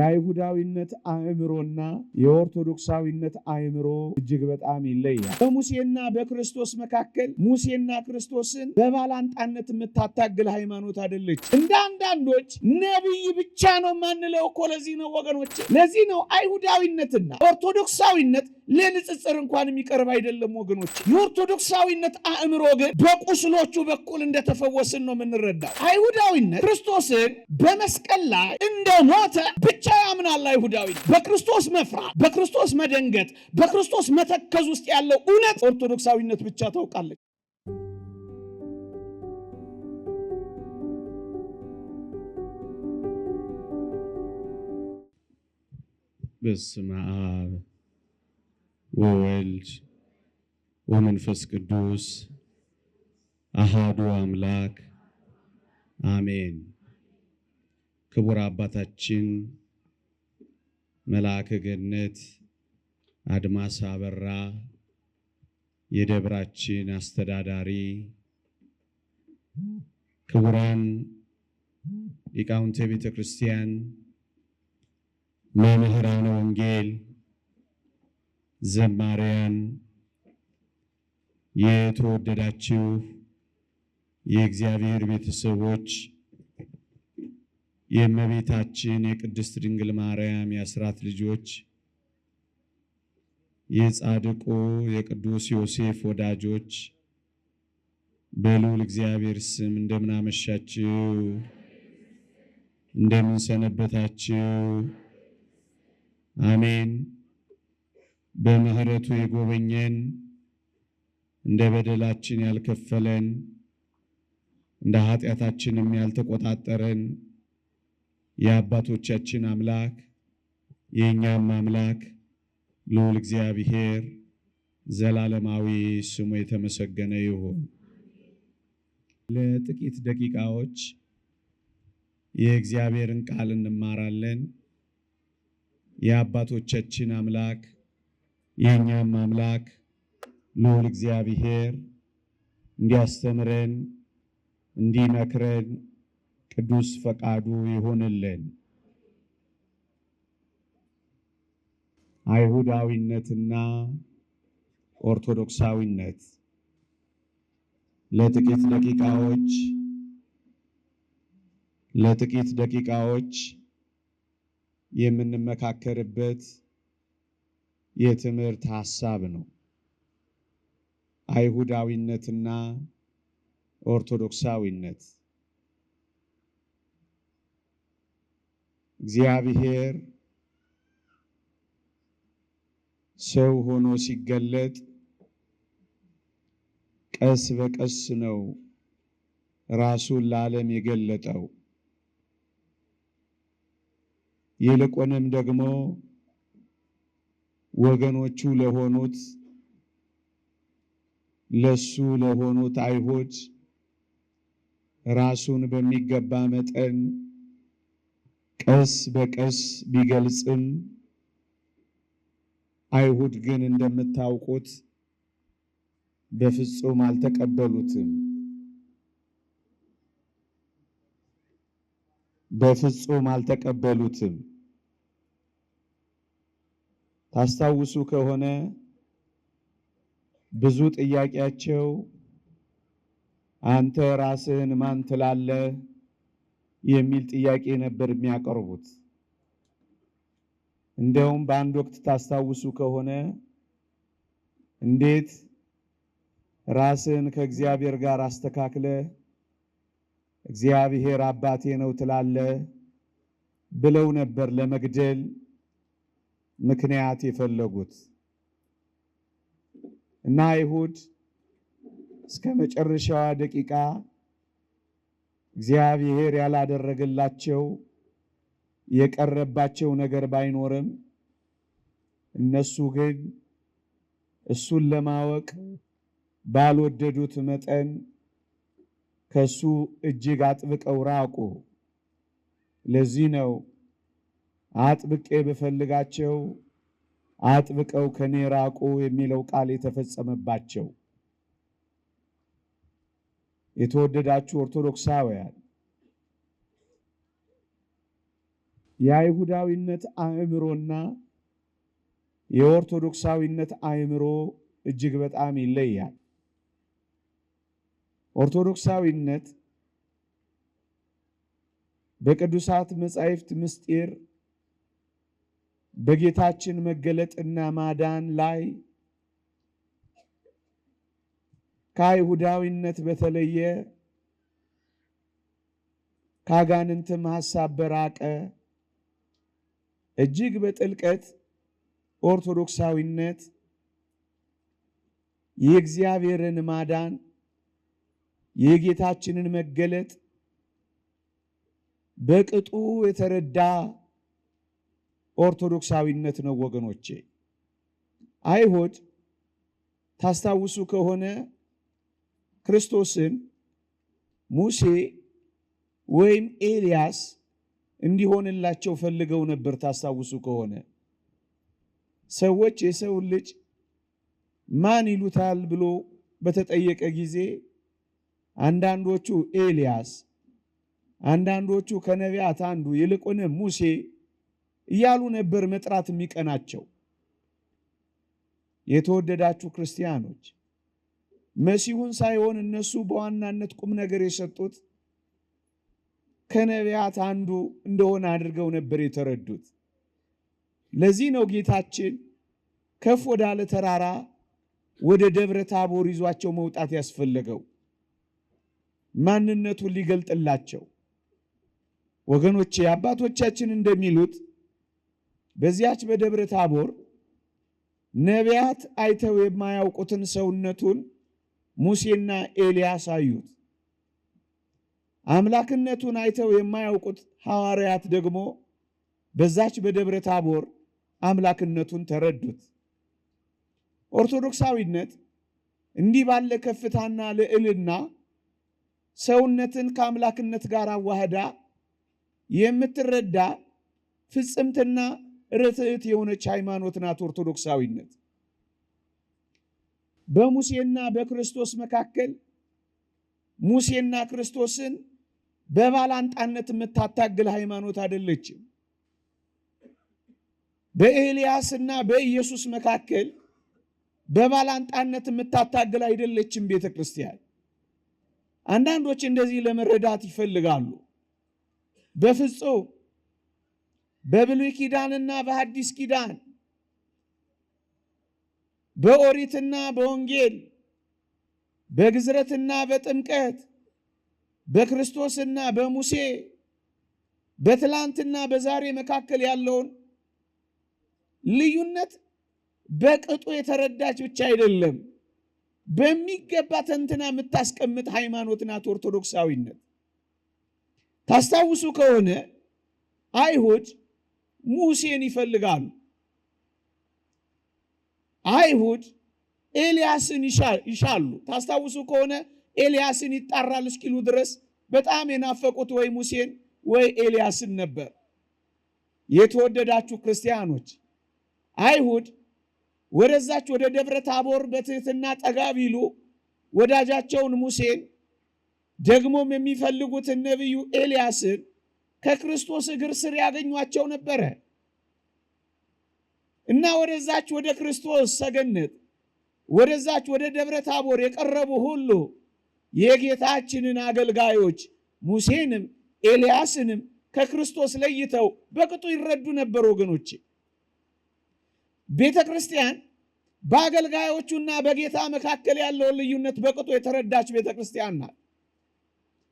የአይሁዳዊነት አእምሮና የኦርቶዶክሳዊነት አእምሮ እጅግ በጣም ይለያል። በሙሴና በክርስቶስ መካከል ሙሴና ክርስቶስን በባላንጣነት የምታታግል ሃይማኖት አይደለች። እንደ አንዳንዶች ነቢይ ብቻ ነው ማንለው እኮ ለዚህ ነው ወገኖች፣ ለዚህ ነው አይሁዳዊነትና ኦርቶዶክሳዊነት ለንጽጽር እንኳን የሚቀርብ አይደለም ወገኖች። የኦርቶዶክሳዊነት አእምሮ ግን በቁስሎቹ በኩል እንደተፈወስን ነው የምንረዳው። አይሁዳዊነት ክርስቶስን በመስቀል ላይ እንደሞተ ብቻ ያምናል። አይሁዳዊነት በክርስቶስ መፍራት፣ በክርስቶስ መደንገጥ፣ በክርስቶስ መተከዝ ውስጥ ያለው እውነት ኦርቶዶክሳዊነት ብቻ ታውቃለች። በስመ አብ ወወልድ ወመንፈስ ቅዱስ አሃዱ አምላክ አሜን። ክቡር አባታችን መልአከ ገነት አድማስ አበራ የደብራችን አስተዳዳሪ፣ ክቡራን ሊቃውንተ ቤተ ክርስቲያን፣ መምህራነ ወንጌል፣ ዘማሪያን፣ የተወደዳችሁ የእግዚአብሔር ቤተሰቦች፣ የእመቤታችን የቅድስት ድንግል ማርያም የአስራት ልጆች፣ የጻድቁ የቅዱስ ዮሴፍ ወዳጆች በልዑል እግዚአብሔር ስም እንደምን አመሻችሁ? እንደምን ሰነበታችሁ? አሜን። በምህረቱ የጎበኘን እንደ በደላችን ያልከፈለን እንደ ኃጢአታችንም ያልተቆጣጠረን የአባቶቻችን አምላክ የእኛም አምላክ ልዑል እግዚአብሔር ዘላለማዊ ስሙ የተመሰገነ ይሁን። ለጥቂት ደቂቃዎች የእግዚአብሔርን ቃል እንማራለን። የአባቶቻችን አምላክ የእኛም አምላክ ልዑል እግዚአብሔር እንዲያስተምረን እንዲመክረን ቅዱስ ፈቃዱ ይሆንልን። አይሁዳዊነትና ኦርቶዶክሳዊነት ለጥቂት ደቂቃዎች የምንመካከርበት የትምህርት ሐሳብ ነው። አይሁዳዊነትና ኦርቶዶክሳዊነት። እግዚአብሔር ሰው ሆኖ ሲገለጥ ቀስ በቀስ ነው ራሱን ለዓለም የገለጠው። ይልቁንም ደግሞ ወገኖቹ ለሆኑት አይሁድ ራሱን በሚገባ መጠን ቀስ በቀስ ቢገልጽም አይሁድ ግን እንደምታውቁት በፍጹም አልተቀበሉትም። ታስታውሱ ከሆነ ብዙ ጥያቄያቸው አንተ ራስህን ማን ትላለህ የሚል ጥያቄ ነበር የሚያቀርቡት። እንደውም በአንድ ወቅት ታስታውሱ ከሆነ እንዴት ራስህን ከእግዚአብሔር ጋር አስተካክለ እግዚአብሔር አባቴ ነው ትላለህ ብለው ነበር ለመግደል ምክንያት የፈለጉት። እና አይሁድ እስከ መጨረሻዋ ደቂቃ እግዚአብሔር ያላደረገላቸው የቀረባቸው ነገር ባይኖርም እነሱ ግን እሱን ለማወቅ ባልወደዱት መጠን ከሱ እጅግ አጥብቀው ራቁ። ለዚህ ነው አጥብቄ በፈልጋቸው አጥብቀው ከኔ ራቁ የሚለው ቃል የተፈጸመባቸው። የተወደዳችሁ ኦርቶዶክሳውያን የአይሁዳዊነት አእምሮና የኦርቶዶክሳዊነት አእምሮ እጅግ በጣም ይለያል። ኦርቶዶክሳዊነት በቅዱሳት መጻሕፍት ምስጢር በጌታችን መገለጥና ማዳን ላይ ከአይሁዳዊነት በተለየ ከአጋንንትም ሐሳብ በራቀ እጅግ በጥልቀት ኦርቶዶክሳዊነት የእግዚአብሔርን ማዳን የጌታችንን መገለጥ በቅጡ የተረዳ ኦርቶዶክሳዊነት ነው ወገኖቼ። አይሁድ ታስታውሱ ከሆነ ክርስቶስን ሙሴ ወይም ኤልያስ እንዲሆንላቸው ፈልገው ነበር። ታስታውሱ ከሆነ ሰዎች የሰው ልጅ ማን ይሉታል ብሎ በተጠየቀ ጊዜ አንዳንዶቹ ኤልያስ፣ አንዳንዶቹ ከነቢያት አንዱ ይልቁንም ሙሴ እያሉ ነበር መጥራት የሚቀናቸው። የተወደዳችሁ ክርስቲያኖች መሲሁን ሳይሆን እነሱ በዋናነት ቁም ነገር የሰጡት ከነቢያት አንዱ እንደሆነ አድርገው ነበር የተረዱት። ለዚህ ነው ጌታችን ከፍ ወዳለ ተራራ ወደ ደብረ ታቦር ይዟቸው መውጣት ያስፈለገው፣ ማንነቱን ሊገልጥላቸው። ወገኖቼ አባቶቻችን እንደሚሉት በዚያች በደብረ ታቦር ነቢያት አይተው የማያውቁትን ሰውነቱን ሙሴና ኤልያስ አዩት። አምላክነቱን አይተው የማያውቁት ሐዋርያት ደግሞ በዛች በደብረ ታቦር አምላክነቱን ተረዱት። ኦርቶዶክሳዊነት እንዲህ ባለ ከፍታና ልዕልና ሰውነትን ከአምላክነት ጋር አዋህዳ የምትረዳ ፍጽምትና ርትዕት የሆነች ሃይማኖት ናት ኦርቶዶክሳዊነት። በሙሴና በክርስቶስ መካከል ሙሴና ክርስቶስን በባላንጣነት የምታታግል ሃይማኖት አይደለችም። በኤልያስና በኢየሱስ መካከል በባላንጣነት የምታታግል አይደለችም ቤተ ክርስቲያን። አንዳንዶች እንደዚህ ለመረዳት ይፈልጋሉ። በፍጹም በብሉይ ኪዳንና በሐዲስ ኪዳን በኦሪትና በወንጌል በግዝረትና በጥምቀት በክርስቶስና በሙሴ በትላንትና በዛሬ መካከል ያለውን ልዩነት በቅጡ የተረዳች ብቻ አይደለም፣ በሚገባ ተንትና የምታስቀምጥ ሃይማኖት ናት ኦርቶዶክሳዊነት። ታስታውሱ ከሆነ አይሁድ ሙሴን ይፈልጋሉ። አይሁድ ኤልያስን ይሻሉ። ታስታውሱ ከሆነ ኤልያስን ይጣራል እስኪሉ ድረስ በጣም የናፈቁት ወይ ሙሴን ወይ ኤልያስን ነበር። የተወደዳችሁ ክርስቲያኖች አይሁድ ወደዛች ወደ ደብረ ታቦር በትህትና ጠጋ ቢሉ ወዳጃቸውን ሙሴን ደግሞም የሚፈልጉትን ነቢዩ ኤልያስን ከክርስቶስ እግር ስር ያገኟቸው ነበረ እና ወደዛች ወደ ክርስቶስ ሰገነት ወደዛች ወደ ደብረ ታቦር የቀረቡ ሁሉ የጌታችንን አገልጋዮች ሙሴንም ኤልያስንም ከክርስቶስ ለይተው በቅጡ ይረዱ ነበር። ወገኖቼ ቤተ ክርስቲያን በአገልጋዮቹና በጌታ መካከል ያለውን ልዩነት በቅጡ የተረዳች ቤተ ክርስቲያን ናት።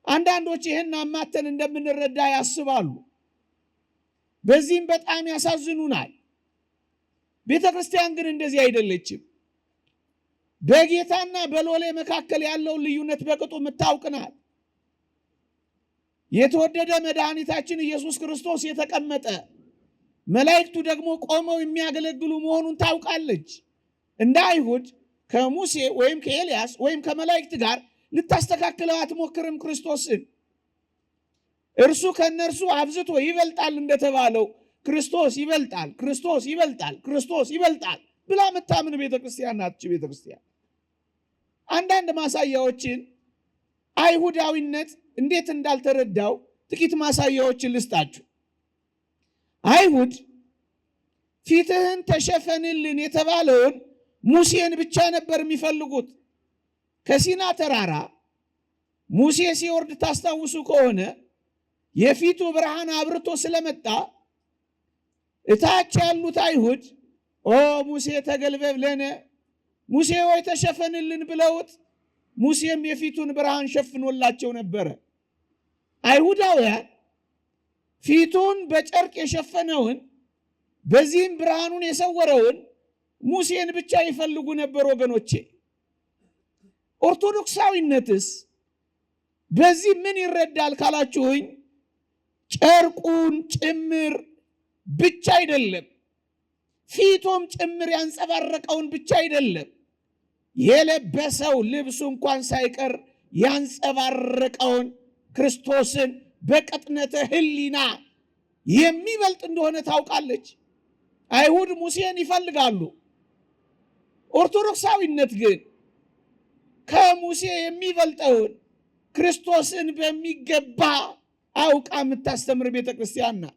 አንዳንዶች ይህን አማተን እንደምንረዳ ያስባሉ። በዚህም በጣም ያሳዝኑናል። ቤተ ክርስቲያን ግን እንደዚህ አይደለችም። በጌታና በሎሌ መካከል ያለውን ልዩነት በቅጡ የምታውቅ ናት። የተወደደ መድኃኒታችን ኢየሱስ ክርስቶስ የተቀመጠ መላእክቱ ደግሞ ቆመው የሚያገለግሉ መሆኑን ታውቃለች። እንደ አይሁድ ከሙሴ ወይም ከኤልያስ ወይም ከመላእክት ጋር ልታስተካክለው አትሞክርም ክርስቶስን። እርሱ ከነርሱ አብዝቶ ይበልጣል እንደተባለው ክርስቶስ ይበልጣል፣ ክርስቶስ ይበልጣል፣ ክርስቶስ ይበልጣል ብላ የምታምን ቤተክርስቲያን ናት ቤተክርስቲያን። አንዳንድ ማሳያዎችን አይሁዳዊነት እንዴት እንዳልተረዳው ጥቂት ማሳያዎችን ልስጣችሁ። አይሁድ ፊትህን ተሸፈንልን የተባለውን ሙሴን ብቻ ነበር የሚፈልጉት። ከሲና ተራራ ሙሴ ሲወርድ ታስታውሱ ከሆነ የፊቱ ብርሃን አብርቶ ስለመጣ እታች ያሉት አይሁድ ኦ ሙሴ ተገልበብ ለነ፣ ሙሴ ወይ ተሸፈንልን ብለውት ሙሴም የፊቱን ብርሃን ሸፍኖላቸው ነበረ። አይሁዳውያን ፊቱን በጨርቅ የሸፈነውን በዚህም ብርሃኑን የሰወረውን ሙሴን ብቻ ይፈልጉ ነበር ወገኖቼ። ኦርቶዶክሳዊነትስ በዚህ ምን ይረዳል ካላችሁኝ ጨርቁን ጭምር ብቻ አይደለም፣ ፊቱም ጭምር ያንጸባረቀውን ብቻ አይደለም፣ የለበሰው ልብሱ እንኳን ሳይቀር ያንጸባረቀውን ክርስቶስን በቅጥነተ ሕሊና የሚበልጥ እንደሆነ ታውቃለች። አይሁድ ሙሴን ይፈልጋሉ። ኦርቶዶክሳዊነት ግን ከሙሴ የሚበልጠውን ክርስቶስን በሚገባ አውቃ የምታስተምር ቤተክርስቲያን ናት።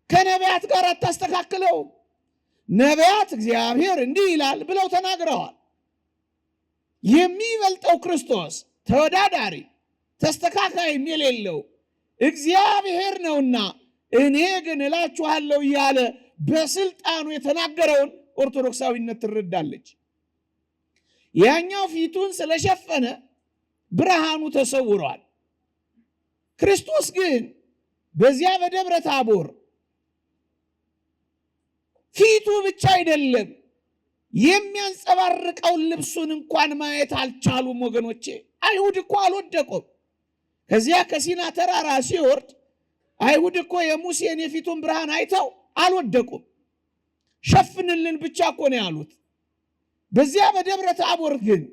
ከነቢያት ጋር አታስተካክለው። ነቢያት እግዚአብሔር እንዲህ ይላል ብለው ተናግረዋል። የሚበልጠው ክርስቶስ ተወዳዳሪ ተስተካካይም የሌለው እግዚአብሔር ነውና እኔ ግን እላችኋለሁ እያለ በስልጣኑ የተናገረውን ኦርቶዶክሳዊነት ትረዳለች። ያኛው ፊቱን ስለሸፈነ ብርሃኑ ተሰውሯል። ክርስቶስ ግን በዚያ በደብረ ታቦር ፊቱ ብቻ አይደለም የሚያንጸባርቀውን ልብሱን እንኳን ማየት አልቻሉም ወገኖቼ። አይሁድ እኮ አልወደቁም። ከዚያ ከሲና ተራራ ሲወርድ አይሁድ እኮ የሙሴን የፊቱን ብርሃን አይተው አልወደቁም። ሸፍንልን ብቻ እኮ ነው ያሉት። በዚያ በደብረ ታቦር ግን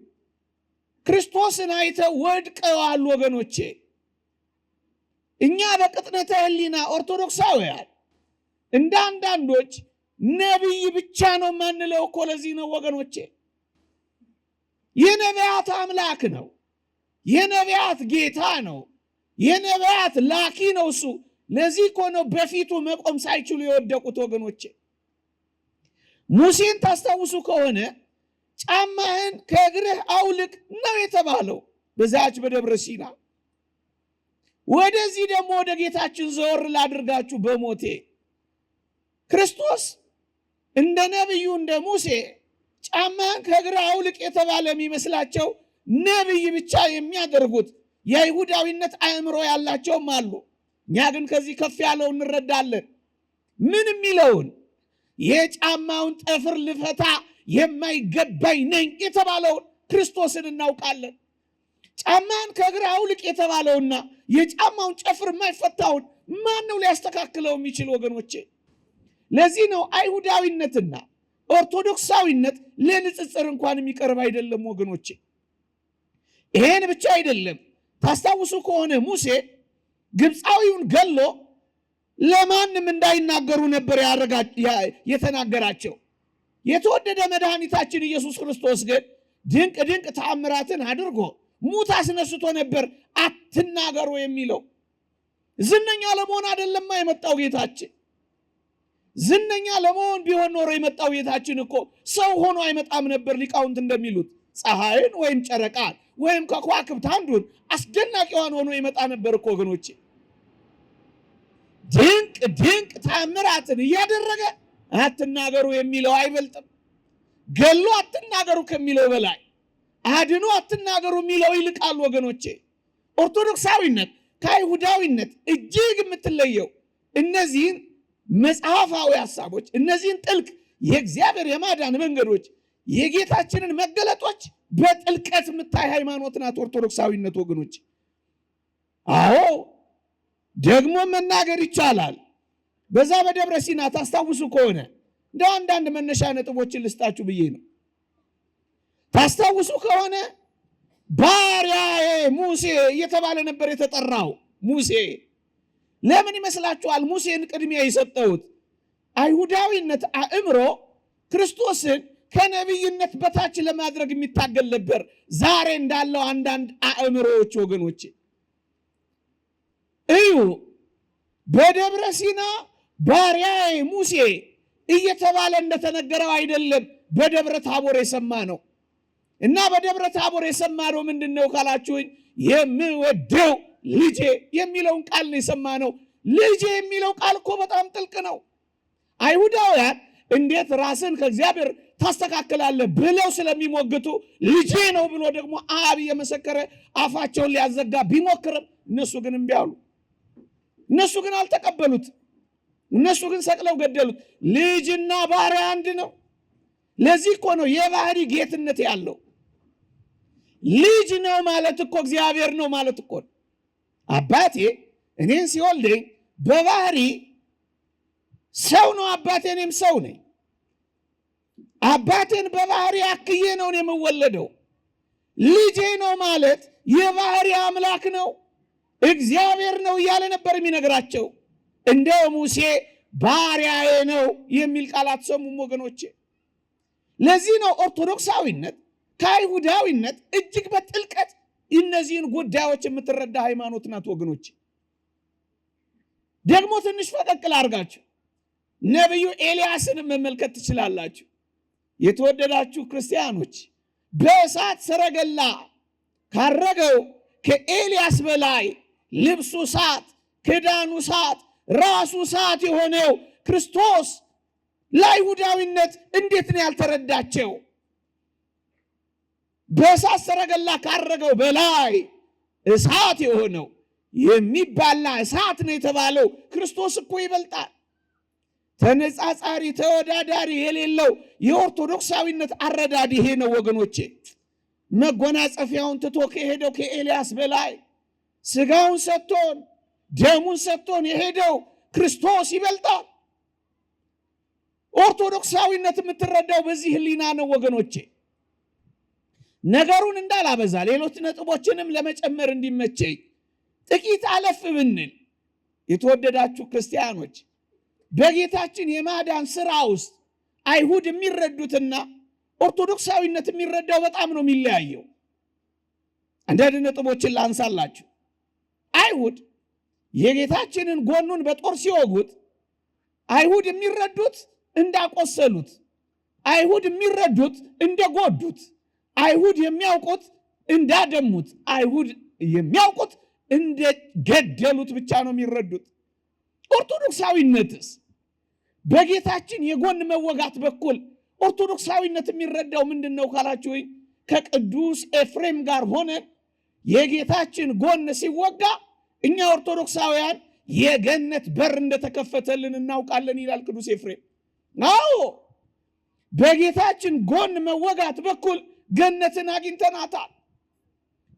ክርስቶስን አይተው ወድቀዋል ወገኖቼ። እኛ በቅጥነተ ሕሊና ኦርቶዶክሳውያን እንደ አንዳንዶች ነቢይ ብቻ ነው ማንለው እኮ ለዚህ ነው ወገኖቼ። የነቢያት አምላክ ነው፣ የነቢያት ጌታ ነው፣ የነቢያት ላኪ ነው እሱ። ለዚህ እኮ ነው በፊቱ መቆም ሳይችሉ የወደቁት ወገኖቼ። ሙሴን ታስታውሱ ከሆነ ጫማህን ከእግርህ አውልቅ ነው የተባለው በዛች በደብረ ሲና። ወደዚህ ደግሞ ወደ ጌታችን ዘወር ላድርጋችሁ በሞቴ ክርስቶስ እንደ ነቢዩ እንደ ሙሴ ጫማህን ከእግርህ አውልቅ የተባለ የሚመስላቸው ነቢይ ብቻ የሚያደርጉት የይሁዳዊነት አእምሮ ያላቸውም አሉ። እኛ ግን ከዚህ ከፍ ያለው እንረዳለን። ምን የሚለውን የጫማውን ጠፍር ልፈታ የማይገባኝ ነኝ የተባለውን ክርስቶስን እናውቃለን። ጫማን ከእግርህ አውልቅ የተባለውና የጫማውን ጨፍር የማይፈታውን ማን ነው ሊያስተካክለው የሚችል ወገኖቼ? ለዚህ ነው አይሁዳዊነትና ኦርቶዶክሳዊነት ለንጽጽር እንኳን የሚቀርብ አይደለም ወገኖቼ። ይሄን ብቻ አይደለም። ታስታውሱ ከሆነ ሙሴ ግብፃዊውን ገሎ ለማንም እንዳይናገሩ ነበር የተናገራቸው። የተወደደ መድኃኒታችን ኢየሱስ ክርስቶስ ግን ድንቅ ድንቅ ተአምራትን አድርጎ ሙት አስነስቶ ነበር አትናገሩ የሚለው። ዝነኛ ለመሆን አይደለማ የመጣው ጌታችን። ዝነኛ ለመሆን ቢሆን ኖሮ የመጣው ጌታችን እኮ ሰው ሆኖ አይመጣም ነበር። ሊቃውንት እንደሚሉት ፀሐይን ወይም ጨረቃን ወይም ከከዋክብት አንዱን አስደናቂዋን ሆኖ ይመጣ ነበር እኮ ወገኖቼ። ድንቅ ድንቅ ተአምራትን እያደረገ አትናገሩ የሚለው አይበልጥም? ገሎ አትናገሩ ከሚለው በላይ አድኖ አትናገሩ የሚለው ይልቃል ወገኖቼ። ኦርቶዶክሳዊነት ከአይሁዳዊነት እጅግ የምትለየው እነዚህን መጽሐፋዊ ሐሳቦች፣ እነዚህን ጥልቅ የእግዚአብሔር የማዳን መንገዶች፣ የጌታችንን መገለጦች በጥልቀት የምታይ ሃይማኖት ናት ኦርቶዶክሳዊነት ወገኖች። አዎ ደግሞ መናገር ይቻላል። በዛ በደብረ ሲና ታስታውሱ ከሆነ እንደ አንዳንድ መነሻ ነጥቦችን ልስጣችሁ ብዬ ነው። ታስታውሱ ከሆነ ባሪያዬ ሙሴ እየተባለ ነበር የተጠራው። ሙሴ ለምን ይመስላችኋል ሙሴን ቅድሚያ የሰጠሁት? አይሁዳዊነት አእምሮ ክርስቶስን ከነቢይነት በታች ለማድረግ የሚታገል ነበር። ዛሬ እንዳለው አንዳንድ አእምሮዎች ወገኖች እዩ። በደብረ ሲና ባሪያዬ ሙሴ እየተባለ እንደተነገረው አይደለም በደብረ ታቦር የሰማነው። እና በደብረ ታቦር የሰማነው ምንድነው ካላችሁኝ የምወደው ልጄ የሚለውን ቃል ነው የሰማነው። ልጄ የሚለው ቃል እኮ በጣም ጥልቅ ነው። አይሁዳውያን እንዴት ራስን ከእግዚአብሔር ታስተካክላለህ ብለው ስለሚሞግቱ ልጄ ነው ብሎ ደግሞ አብ የመሰከረ አፋቸውን ሊያዘጋ ቢሞክርም እነሱ ግን እምቢ አሉ። እነሱ ግን አልተቀበሉት። እነሱ ግን ሰቅለው ገደሉት። ልጅና ባሪያ አንድ ነው። ለዚህ እኮ ነው የባህሪ ጌትነት ያለው። ልጅ ነው ማለት እኮ እግዚአብሔር ነው ማለት እኮ ነው። አባቴ እኔን ሲወልደኝ በባህሪ ሰው ነው አባቴ፣ እኔም ሰው ነኝ። አባቴን በባህሪ አክዬ ነው የምወለደው። ልጄ ነው ማለት የባህሪ አምላክ ነው፣ እግዚአብሔር ነው እያለ ነበር የሚነግራቸው። እንደ ሙሴ ባሪያዬ ነው የሚል ቃል አትሰሙም ወገኖቼ? ለዚህ ነው ኦርቶዶክሳዊነት ከአይሁዳዊነት እጅግ በጥልቀት እነዚህን ጉዳዮች የምትረዳ ሃይማኖት ናት ወገኖቼ። ደግሞ ትንሽ ፈቀቅ ላድርጋችሁ፣ ነቢዩ ኤልያስን መመልከት ትችላላችሁ። የተወደዳችሁ ክርስቲያኖች፣ በእሳት ሰረገላ ካረገው ከኤልያስ በላይ ልብሱ እሳት፣ ክዳኑ እሳት፣ ራሱ እሳት የሆነው ክርስቶስ ለአይሁዳዊነት እንዴት ነው ያልተረዳቸው? በእሳት ሰረገላ ካረገው በላይ እሳት የሆነው የሚባላ እሳት ነው የተባለው ክርስቶስ እኮ ይበልጣል። ተነጻጻሪ ተወዳዳሪ የሌለው የኦርቶዶክሳዊነት አረዳድ ይሄ ነው ወገኖቼ። መጎናጸፊያውን ትቶ ከሄደው ከኤልያስ በላይ ስጋውን ሰጥቶን ደሙን ሰጥቶን የሄደው ክርስቶስ ይበልጣል። ኦርቶዶክሳዊነት የምትረዳው በዚህ ህሊና ነው ወገኖቼ። ነገሩን እንዳላበዛ ሌሎች ነጥቦችንም ለመጨመር እንዲመቸኝ ጥቂት አለፍ ብንል የተወደዳችሁ ክርስቲያኖች፣ በጌታችን የማዳን ሥራ ውስጥ አይሁድ የሚረዱትና ኦርቶዶክሳዊነት የሚረዳው በጣም ነው የሚለያየው። አንዳንድ ነጥቦችን ላንሳላችሁ። አይሁድ የጌታችንን ጎኑን በጦር ሲወጉት አይሁድ የሚረዱት እንዳቆሰሉት፣ አይሁድ የሚረዱት እንደጎዱት፣ አይሁድ የሚያውቁት እንዳደሙት፣ አይሁድ የሚያውቁት እንደገደሉት ብቻ ነው የሚረዱት። ኦርቶዶክሳዊነትስ በጌታችን የጎን መወጋት በኩል ኦርቶዶክሳዊነት የሚረዳው ምንድን ነው ካላችሁ፣ ከቅዱስ ኤፍሬም ጋር ሆነን የጌታችን ጎን ሲወጋ እኛ ኦርቶዶክሳውያን የገነት በር እንደተከፈተልን እናውቃለን ይላል ቅዱስ ኤፍሬም። አዎ በጌታችን ጎን መወጋት በኩል ገነትን አግኝተናታል።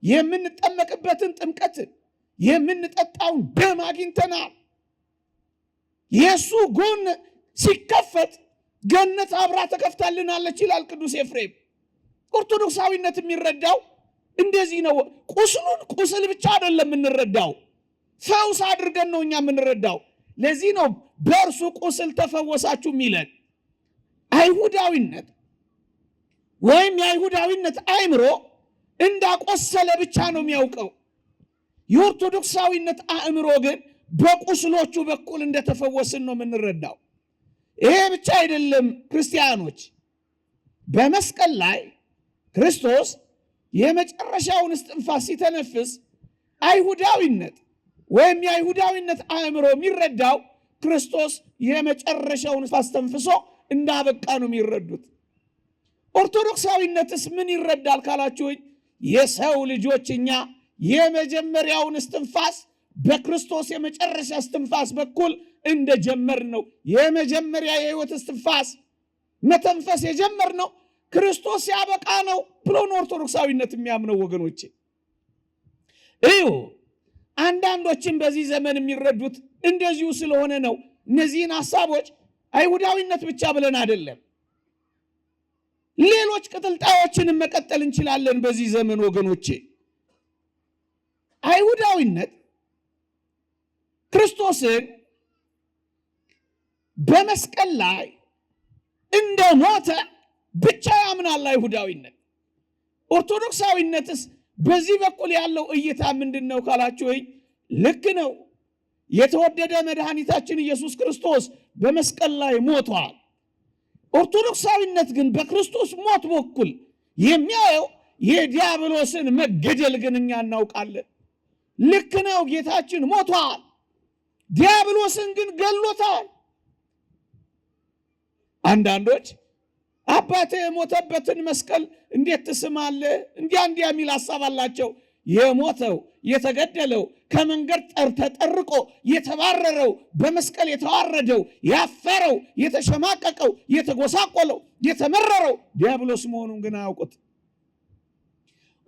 የምንጠመቅበትን ጥምቀትን፣ የምንጠጣውን ደም አግኝተናል። የሱ ጎን ሲከፈት ገነት አብራ ተከፍታልናለች ይላል ቅዱስ ኤፍሬም። ኦርቶዶክሳዊነት የሚረዳው እንደዚህ ነው። ቁስሉን ቁስል ብቻ አይደለም የምንረዳው፣ ፈውስ አድርገን ነው እኛ የምንረዳው። ለዚህ ነው በእርሱ ቁስል ተፈወሳችሁ የሚለን። አይሁዳዊነት ወይም የአይሁዳዊነት አእምሮ እንዳቆሰለ ብቻ ነው የሚያውቀው። የኦርቶዶክሳዊነት አእምሮ ግን በቁስሎቹ በኩል እንደተፈወስን ነው የምንረዳው። ይሄ ብቻ አይደለም ክርስቲያኖች፣ በመስቀል ላይ ክርስቶስ የመጨረሻውን እስትንፋስ ሲተነፍስ አይሁዳዊነት ወይም የአይሁዳዊነት አእምሮ የሚረዳው ክርስቶስ የመጨረሻውን እስትንፋስ ተንፍሶ እንዳበቃ ነው የሚረዱት። ኦርቶዶክሳዊነትስ ምን ይረዳል ካላችሁኝ፣ የሰው ልጆች እኛ የመጀመሪያውን እስትንፋስ በክርስቶስ የመጨረሻ እስትንፋስ በኩል እንደጀመር ነው። የመጀመሪያ የሕይወት እስትንፋስ መተንፈስ የጀመር ነው ክርስቶስ ያበቃ ነው ብሎ ነው ኦርቶዶክሳዊነት የሚያምነው ወገኖቼ። እዩ፣ አንዳንዶችም በዚህ ዘመን የሚረዱት እንደዚሁ ስለሆነ ነው። እነዚህን ሐሳቦች አይሁዳዊነት ብቻ ብለን አይደለም፣ ሌሎች ቅጥልጣዮችንም መቀጠል እንችላለን በዚህ ዘመን ወገኖቼ። አይሁዳዊነት ክርስቶስን በመስቀል ላይ እንደሞተ ብቻ ያምናል አይሁዳዊነት። ኦርቶዶክሳዊነትስ በዚህ በኩል ያለው እይታ ምንድነው ካላችሁ፣ ልክ ነው፣ የተወደደ መድኃኒታችን ኢየሱስ ክርስቶስ በመስቀል ላይ ሞቷል። ኦርቶዶክሳዊነት ግን በክርስቶስ ሞት በኩል የሚያየው የዲያብሎስን መገደል ግን እኛ እናውቃለን። ልክ ነው፣ ጌታችን ሞቷል፣ ዲያብሎስን ግን ገሎታል። አንዳንዶች አባቴ የሞተበትን መስቀል እንዴት ትስማለህ? እንዲያ የሚል ሐሳብ አላቸው። የሞተው የተገደለው ከመንገድ ተጠርቆ የተባረረው በመስቀል የተዋረደው ያፈረው የተሸማቀቀው የተጎሳቆለው የተመረረው ዲያብሎስ መሆኑን ግን አያውቁት።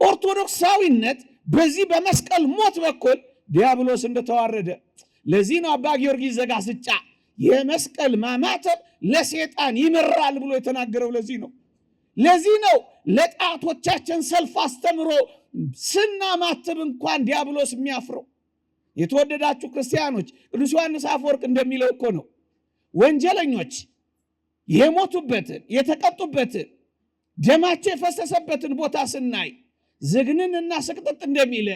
ኦርቶዶክሳዊነት በዚህ በመስቀል ሞት በኩል ዲያብሎስ እንደተዋረደ፣ ለዚህ ነው አባ ጊዮርጊስ ዘጋስጫ የመስቀል ማማተብ ለሰይጣን ይመራል ብሎ የተናገረው። ለዚህ ነው ለጣቶቻችን ሰልፍ አስተምሮ ስናማትብ እንኳን ዲያብሎስ የሚያፍረው። የተወደዳችሁ ክርስቲያኖች፣ ቅዱስ ዮሐንስ አፈወርቅ እንደሚለው እኮ ነው ወንጀለኞች የሞቱበትን የተቀጡበትን ደማቸው የፈሰሰበትን ቦታ ስናይ ዝግንንና ስቅጥጥ እንደሚለ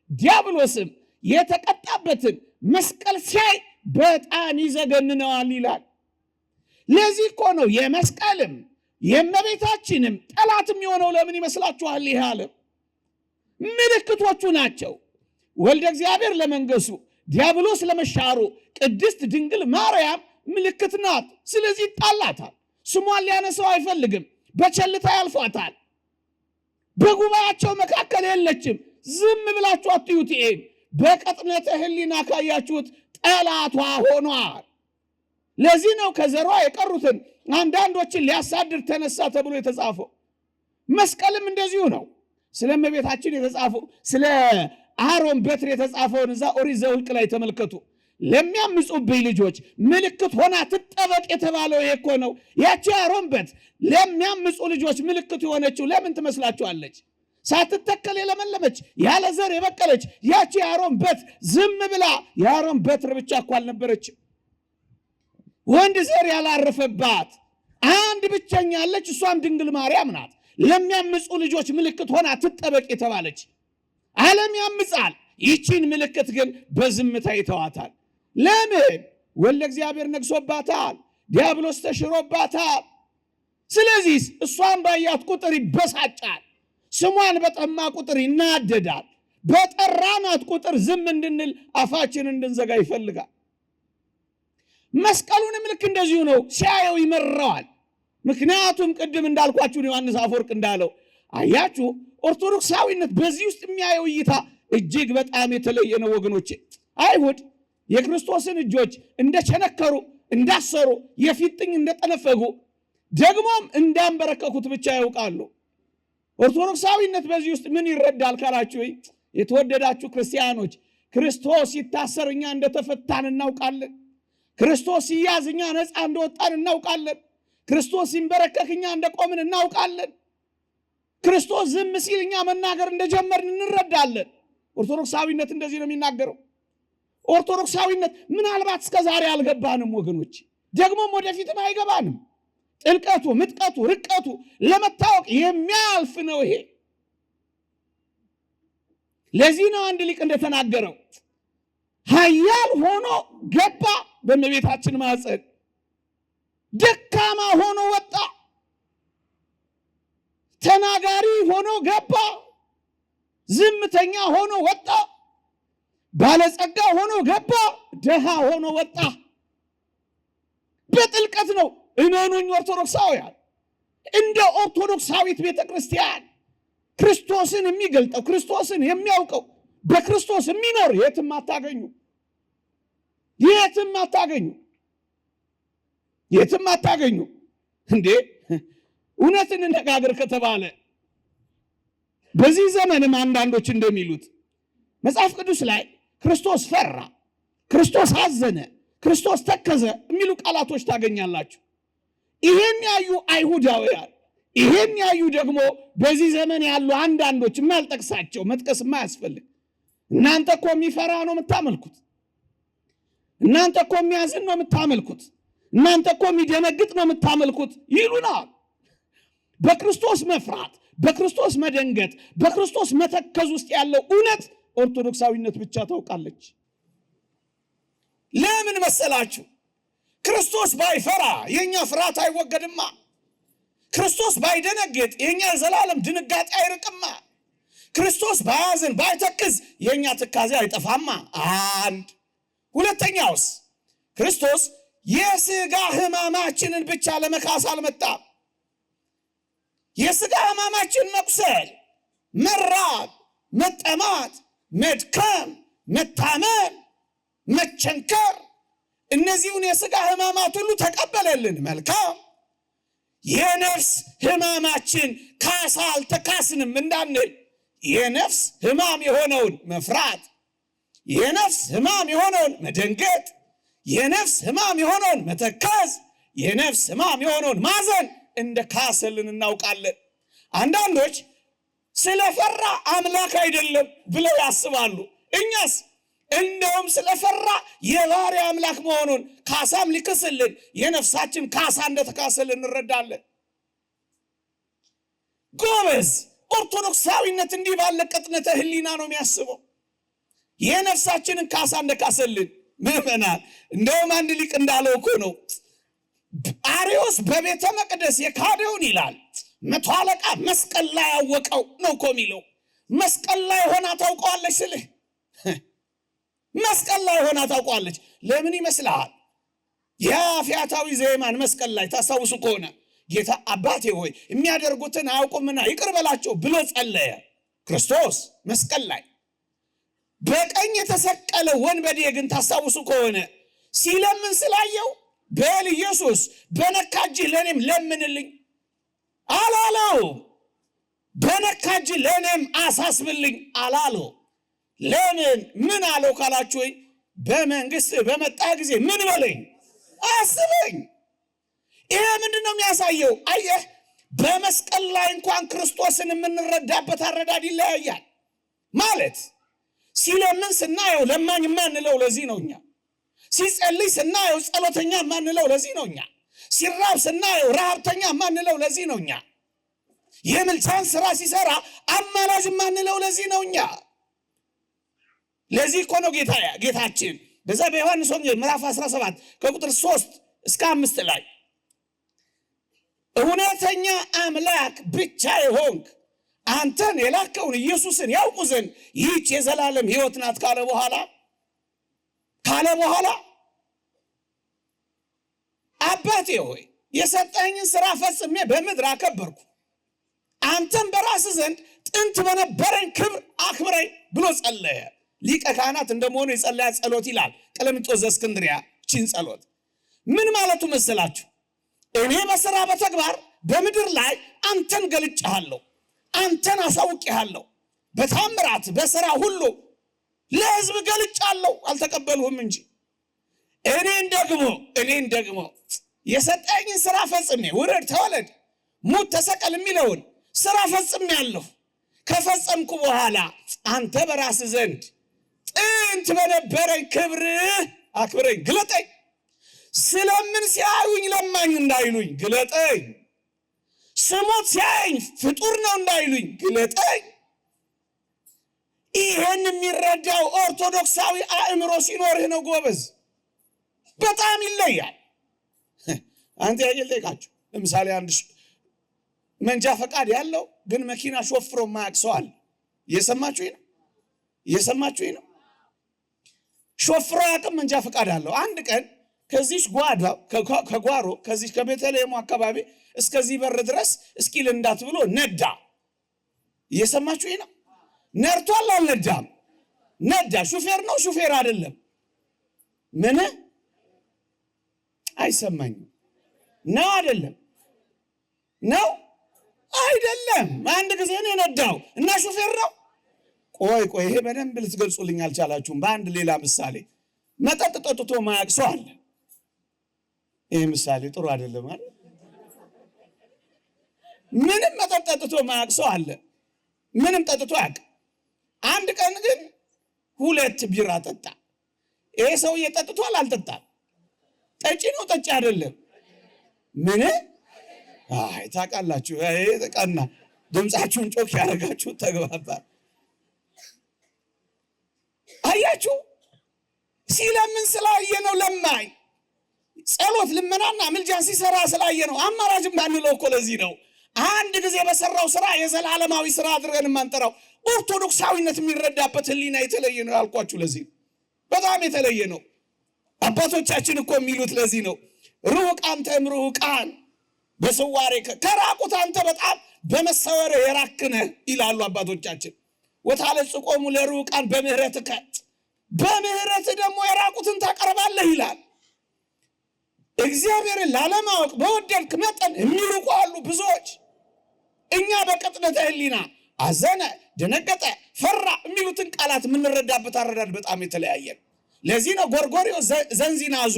ዲያብሎስም የተቀጣበትን መስቀል ሲያይ በጣም ይዘገንነዋል ይላል። ለዚህ እኮ ነው የመስቀልም የእመቤታችንም ጠላትም የሆነው። ለምን ይመስላችኋል? ይህ ዓለም ምልክቶቹ ናቸው። ወልደ እግዚአብሔር ለመንገሱ፣ ዲያብሎስ ለመሻሩ፣ ቅድስት ድንግል ማርያም ምልክት ናት። ስለዚህ ይጣላታል። ስሟን ሊያነሳው አይፈልግም። በቸልታ ያልፏታል። በጉባኤያቸው መካከል የለችም። ዝም ብላችሁ አትዩት። ይሄን በቅጥነተ ሕሊና ካያችሁት ጠላቷ ሆኗል። ለዚህ ነው ከዘሯ የቀሩትን አንዳንዶችን ሊያሳድር ተነሳ ተብሎ የተጻፈው። መስቀልም እንደዚሁ ነው። ስለ እመቤታችን የተጻፈው ስለ አሮን በትር የተጻፈውን እዛ ኦሪት ዘኍልቍ ላይ ተመልከቱ። ለሚያምፁብኝ ልጆች ምልክት ሆና ትጠበቅ የተባለው ይሄ እኮ ነው። ያቺ አሮን በትር ለሚያምፁ ልጆች ምልክት የሆነችው ለምን ትመስላችኋለች? ሳትተከል የለመለመች ያለ ዘር የበቀለች ያቺ የአሮን በትር ዝም ብላ የአሮን በትር ብቻ እኮ አልነበረችም። ወንድ ዘር ያላረፈባት አንድ ብቸኛ አለች። እሷም ድንግል ማርያም ናት። ለሚያምፁ ልጆች ምልክት ሆና ትጠበቅ የተባለች። ዓለም ያምፃል፣ ይቺን ምልክት ግን በዝምታ ይተዋታል። ለምን? ወልደ እግዚአብሔር ነግሶባታል፣ ዲያብሎስ ተሽሮባታል። ስለዚህ እሷን ባያት ቁጥር ይበሳጫል፣ ስሟን በጠማ ቁጥር ይናደዳል፣ በጠራናት ቁጥር ዝም እንድንል አፋችን እንድንዘጋ ይፈልጋል። መስቀሉንም ልክ እንደዚሁ ነው። ሲያየው ይመራዋል። ምክንያቱም ቅድም እንዳልኳችሁ ዮሐንስ አፈወርቅ እንዳለው አያችሁ፣ ኦርቶዶክሳዊነት በዚህ ውስጥ የሚያየው እይታ እጅግ በጣም የተለየ ነው ወገኖቼ። አይሁድ የክርስቶስን እጆች እንደቸነከሩ እንዳሰሩ የፊጥኝ እንደጠነፈጉ ደግሞም እንዳንበረከኩት ብቻ ያውቃሉ። ኦርቶዶክሳዊነት በዚህ ውስጥ ምን ይረዳል ካላችሁ፣ የተወደዳችሁ ክርስቲያኖች፣ ክርስቶስ ሲታሰር እኛ እንደተፈታን እናውቃለን። ክርስቶስ ሲያዝ እኛ ነፃ እንደወጣን እናውቃለን። ክርስቶስ ሲንበረከክ እኛ እንደቆምን እናውቃለን። ክርስቶስ ዝም ሲል እኛ መናገር እንደጀመርን እንረዳለን። ኦርቶዶክሳዊነት እንደዚህ ነው የሚናገረው። ኦርቶዶክሳዊነት ምናልባት እስከ ዛሬ አልገባንም ወገኖች፣ ደግሞም ወደፊትም አይገባንም። ጥልቀቱ፣ ምጥቀቱ፣ ርቀቱ ለመታወቅ የሚያልፍ ነው ይሄ። ለዚህ ነው አንድ ሊቅ እንደተናገረው ኃያል ሆኖ ገባ በእመቤታችን ማኅፀን፣ ደካማ ሆኖ ወጣ። ተናጋሪ ሆኖ ገባ፣ ዝምተኛ ሆኖ ወጣ። ባለጸጋ ሆኖ ገባ፣ ድሃ ሆኖ ወጣ። በጥልቀት ነው። እመኑኝ ኦርቶዶክሳውያን፣ እንደ ኦርቶዶክሳዊት ቤተ ክርስቲያን ክርስቶስን የሚገልጠው ክርስቶስን የሚያውቀው በክርስቶስ የሚኖር የትም አታገኙ፣ የትም አታገኙ፣ የትም አታገኙ። እንዴ እውነትን እንነጋገር ከተባለ በዚህ ዘመንም አንዳንዶች እንደሚሉት መጽሐፍ ቅዱስ ላይ ክርስቶስ ፈራ፣ ክርስቶስ አዘነ፣ ክርስቶስ ተከዘ የሚሉ ቃላቶች ታገኛላችሁ። ይሄን ያዩ አይሁዳውያን፣ ይሄን ያዩ ደግሞ በዚህ ዘመን ያሉ አንዳንዶች የማልጠቅሳቸው መጥቀስ የማያስፈልግ እናንተ እኮ የሚፈራ ነው የምታመልኩት፣ እናንተ እኮ የሚያዝን ነው የምታመልኩት፣ እናንተ እኮ የሚደነግጥ ነው የምታመልኩት ይሉናል። በክርስቶስ መፍራት፣ በክርስቶስ መደንገጥ፣ በክርስቶስ መተከዝ ውስጥ ያለው እውነት ኦርቶዶክሳዊነት ብቻ ታውቃለች። ለምን መሰላችሁ? ክርስቶስ ባይፈራ የኛ ፍርሃት አይወገድማ። ክርስቶስ ባይደነግጥ የኛ የዘላለም ድንጋጤ አይርቅማ። ክርስቶስ ባያዝን ባይተክዝ የኛ ትካዜ አይጠፋማ። አንድ ሁለተኛውስ ክርስቶስ የሥጋ ሕማማችንን ብቻ ለመካስ አልመጣም። የሥጋ ሕማማችን መቁሰል፣ መራብ፣ መጠማት፣ መድከም፣ መታመም፣ መቸንከር እነዚሁን የሥጋ ሕማማት ሁሉ ተቀበለልን። መልካም። የነፍስ ሕማማችን ካሳ አልተካስንም እንዳንል የነፍስ ሕማም የሆነውን መፍራት፣ የነፍስ ሕማም የሆነውን መደንገጥ፣ የነፍስ ሕማም የሆነውን መተከዝ፣ የነፍስ ሕማም የሆነውን ማዘን እንደ ካሰልን እናውቃለን። አንዳንዶች ስለፈራ አምላክ አይደለም ብለው ያስባሉ። እኛስ እንደውም ስለፈራ የባሪያ አምላክ መሆኑን ካሳም ሊክስልን የነፍሳችን ካሳ እንደተካሰልን እንረዳለን። ጎበዝ! ኦርቶዶክሳዊነት እንዲህ ባለ ቅጥነተ ሕሊና ነው የሚያስበው። የነፍሳችንን ካሳ እንደካሰልን ምዕመናን። እንደውም አንድ ሊቅ እንዳለው እኮ ነው አርዮስ በቤተ መቅደስ የካደውን ይላል 100 አለቃ መስቀል ላይ ያወቀው ነው እኮ የሚለው። መስቀል ላይ ሆና ታውቀዋለች ስልህ መስቀል ላይ ሆና ታውቀዋለች። ለምን ይመስልሃል? ያ ፈያታዊ ዘየማን መስቀል ላይ ታስታውሱ ከሆነ ጌታ አባቴ ሆይ የሚያደርጉትን አያውቁምና ይቅር በላቸው ብሎ ጸለየ። ክርስቶስ መስቀል ላይ በቀኝ የተሰቀለ ወንበዴ ግን ታስታውሱ ከሆነ ሲለምን ስላየው በል ኢየሱስ በነካ እጅህ ለእኔም ለምንልኝ አላለው። በነካ እጅህ ለእኔም አሳስብልኝ አላለው። ለምን? ምን አለው ካላችሁ ወይ በመንግስት በመጣ ጊዜ ምን በለኝ አስበኝ። ይሄ ምንድን ነው የሚያሳየው? አየህ፣ በመስቀል ላይ እንኳን ክርስቶስን የምንረዳበት አረዳድ ይለያያል። ማለት ሲለምን ስናየው ለማኝ ማንለው ለዚህ ነው እኛ። ሲጸልይ ስናየው ጸሎተኛ ማንለው ለዚህ ነው እኛ። ሲራብ ስናየው ረሃብተኛ ማንለው ለዚህ ነው እኛ። የምልጃን ስራ ሲሰራ አማላጅ ማንለው ለዚህ ነው እኛ። ለዚህ እኮ ነው ጌታችን በዛ በዮሐንስ ወንጌል ምዕራፍ 17 ከቁጥር 3 እስከ 5 ላይ እውነተኛ አምላክ ብቻ የሆንክ አንተን የላከውን ኢየሱስን ያውቁ ዘንድ ይህች የዘላለም ሕይወት ናት ካለ በኋላ አባቴ ሆይ የሰጠኝን ስራ ፈጽሜ በምድር አከበርኩ፣ አንተን በራስ ዘንድ ጥንት በነበረኝ ክብር አክብረኝ ብሎ ጸለየ። ሊቀ ካህናት እንደመሆኑ የጸለያ ጸሎት ይላል ቀለምንጦስ ዘእስክንድርያ። ቺን ጸሎት ምን ማለቱ መሰላችሁ? እኔ በሥራ በተግባር በምድር ላይ አንተን ገልጬሃለሁ፣ አንተን አሳውቄሃለሁ። በታምራት በሥራ ሁሉ ለሕዝብ ገልጫለሁ፣ አልተቀበሉህም እንጂ እኔን ደግሞ የሰጠኝን ሥራ ፈጽሜ ውረድ፣ ተወለድ፣ ሙት፣ ተሰቀል የሚለውን ሥራ ፈጽሜያለሁ። ከፈጸምኩ በኋላ አንተ በራስ ዘንድ ጥንት በነበረኝ ክብርህ አክብረኝ፣ ግለጠኝ። ስለምን ሲያዩኝ ለማኝ እንዳይሉኝ ግለጠኝ። ስሞት ሲያየኝ ፍጡር ነው እንዳይሉኝ ግለጠኝ። ይህን የሚረዳው ኦርቶዶክሳዊ አእምሮ ሲኖርህ ነው ጎበዝ። በጣም ይለያል። አንተ ያየልቃችሁ ለምሳሌ አንድ መንጃ ፈቃድ ያለው ግን መኪና ሾፍሮ ማያውቅ ሰው አለ። እየሰማችሁኝ ነው? ሾፍሮ ያውቅም መንጃ ፈቃድ አለው። አንድ ቀን ከዚህ ከጓሮ ከዚህ ከቤተልሔሙ አካባቢ እስከዚህ በር ድረስ እስኪል እንዳት ብሎ ነዳ። እየሰማችሁኝ ነው? ነርቷል አልነዳም? ነዳ። ሹፌር ነው ሹፌር አይደለም? ምን አይሰማኝም ነው አይደለም? ነው አይደለም? አንድ ጊዜ ነው የነዳው እና ሹፌር ነው። ቆይ ይሄ በደንብ ልትገልጹልኝ አልቻላችሁም። በአንድ ሌላ ምሳሌ መጠጥ ጠጥቶ ማያውቅ ሰው አለ። ይሄ ምሳሌ ጥሩ አይደለም አይደል? ምንም መጠጥ ጠጥቶ ማያውቅ ሰው አለ። ምንም ጠጥቶ ያውቅ። አንድ ቀን ግን 2 ቢራ ጠጣ። ይሄ ሰውዬ ጠጥቷል አልጠጣም? ጠጪ ነው ጠጪ አይደለም? ምን ታውቃላችሁ? ይሄ ተቀና ድምፃችሁን ጮክ ያደረጋችሁ ተግባባ። አያችሁ፣ ሲለምን ስላየ ነው ለማኝ። ጸሎት ልመናና ምልጃን ሲሰራ ስላየ ነው። አማራጭም ባንለው እኮ ለዚህ ነው። አንድ ጊዜ በሰራው ስራ የዘላለማዊ ስራ አድርገን ማንጠራው። ኦርቶዶክሳዊነት የሚረዳበት ህሊና የተለየ ነው ያልኳችሁ ለዚህ በጣም የተለየ ነው። አባቶቻችን እኮ የሚሉት ለዚህ ነው። ሩቃን ተምሩቃን በስዋሬ ከራቁት አንተ በጣም በመሰወር የራክነ ይላሉ አባቶቻችን። ወታለጽቆሙ ለሩቃን በምህረትከ በምህረት ደግሞ የራቁትን ታቀርባለህ ይላል። እግዚአብሔርን ላለማወቅ በወደድክ መጠን የሚርቁ አሉ ብዙዎች። እኛ በቅጥነተ ህሊና አዘነ፣ ደነገጠ፣ ፈራ የሚሉትን ቃላት የምንረዳበት አረዳድ በጣም የተለያየ። ለዚህ ነው ጎርጎርዮስ ዘንዚናዙ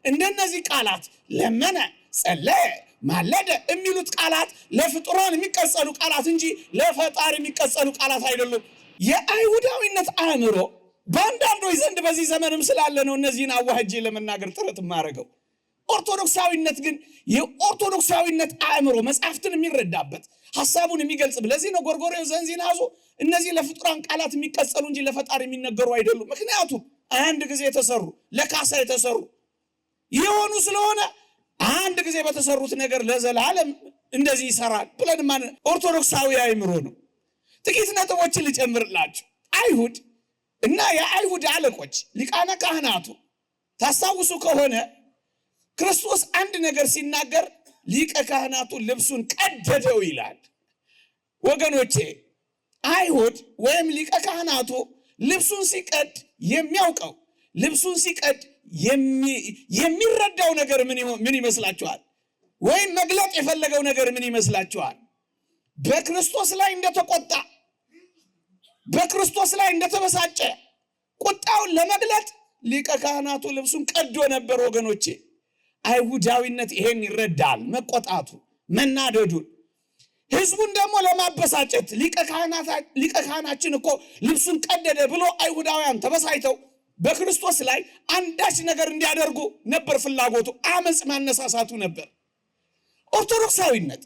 እንደነዚህ ቃላት ለመነ፣ ጸለየ፣ ማለደ የሚሉት ቃላት ለፍጡራን የሚቀጸሉ ቃላት እንጂ ለፈጣሪ የሚቀጸሉ ቃላት አይደሉም። የአይሁዳዊነት አእምሮ በአንዳንዶች ዘንድ በዚህ ዘመንም ስላለ ነው እነዚህን አዋህጄ ለመናገር ጥረት የማደርገው። ኦርቶዶክሳዊነት ግን የኦርቶዶክሳዊነት አእምሮ መጽሐፍትን የሚረዳበት ሐሳቡን የሚገልጽ። ለዚህ ነው ጎርጎርዮስ ዘንዚናዙ እነዚህ ለፍጡራን ቃላት የሚቀጸሉ እንጂ ለፈጣሪ የሚነገሩ አይደሉም። ምክንያቱም አንድ ጊዜ የተሰሩ ለካሳ የተሰሩ የሆኑ ስለሆነ አንድ ጊዜ በተሰሩት ነገር ለዘላለም እንደዚህ ይሰራል ብለን ማለት ኦርቶዶክሳዊ አእምሮ ነው። ጥቂት ነጥቦችን ልጨምርላችሁ። አይሁድ እና የአይሁድ አለቆች ሊቃነ ካህናቱ ታስታውሱ ከሆነ ክርስቶስ አንድ ነገር ሲናገር ሊቀ ካህናቱ ልብሱን ቀደደው ይላል። ወገኖቼ አይሁድ ወይም ሊቀ ካህናቱ ልብሱን ሲቀድ የሚያውቀው ልብሱን ሲቀድ የሚረዳው ነገር ምን ይመስላችኋል? ወይም መግለጥ የፈለገው ነገር ምን ይመስላችኋል? በክርስቶስ ላይ እንደተቆጣ፣ በክርስቶስ ላይ እንደተበሳጨ ቁጣውን ለመግለጥ ሊቀ ካህናቱ ልብሱን ቀዶ ነበር። ወገኖቼ አይሁዳዊነት ይሄን ይረዳል፣ መቆጣቱ፣ መናደዱን። ህዝቡን ደግሞ ለማበሳጨት ሊቀ ካህናችን እኮ ልብሱን ቀደደ ብሎ አይሁዳውያን ተበሳይተው በክርስቶስ ላይ አንዳች ነገር እንዲያደርጉ ነበር ፍላጎቱ። አመጽ ማነሳሳቱ ነበር። ኦርቶዶክሳዊነት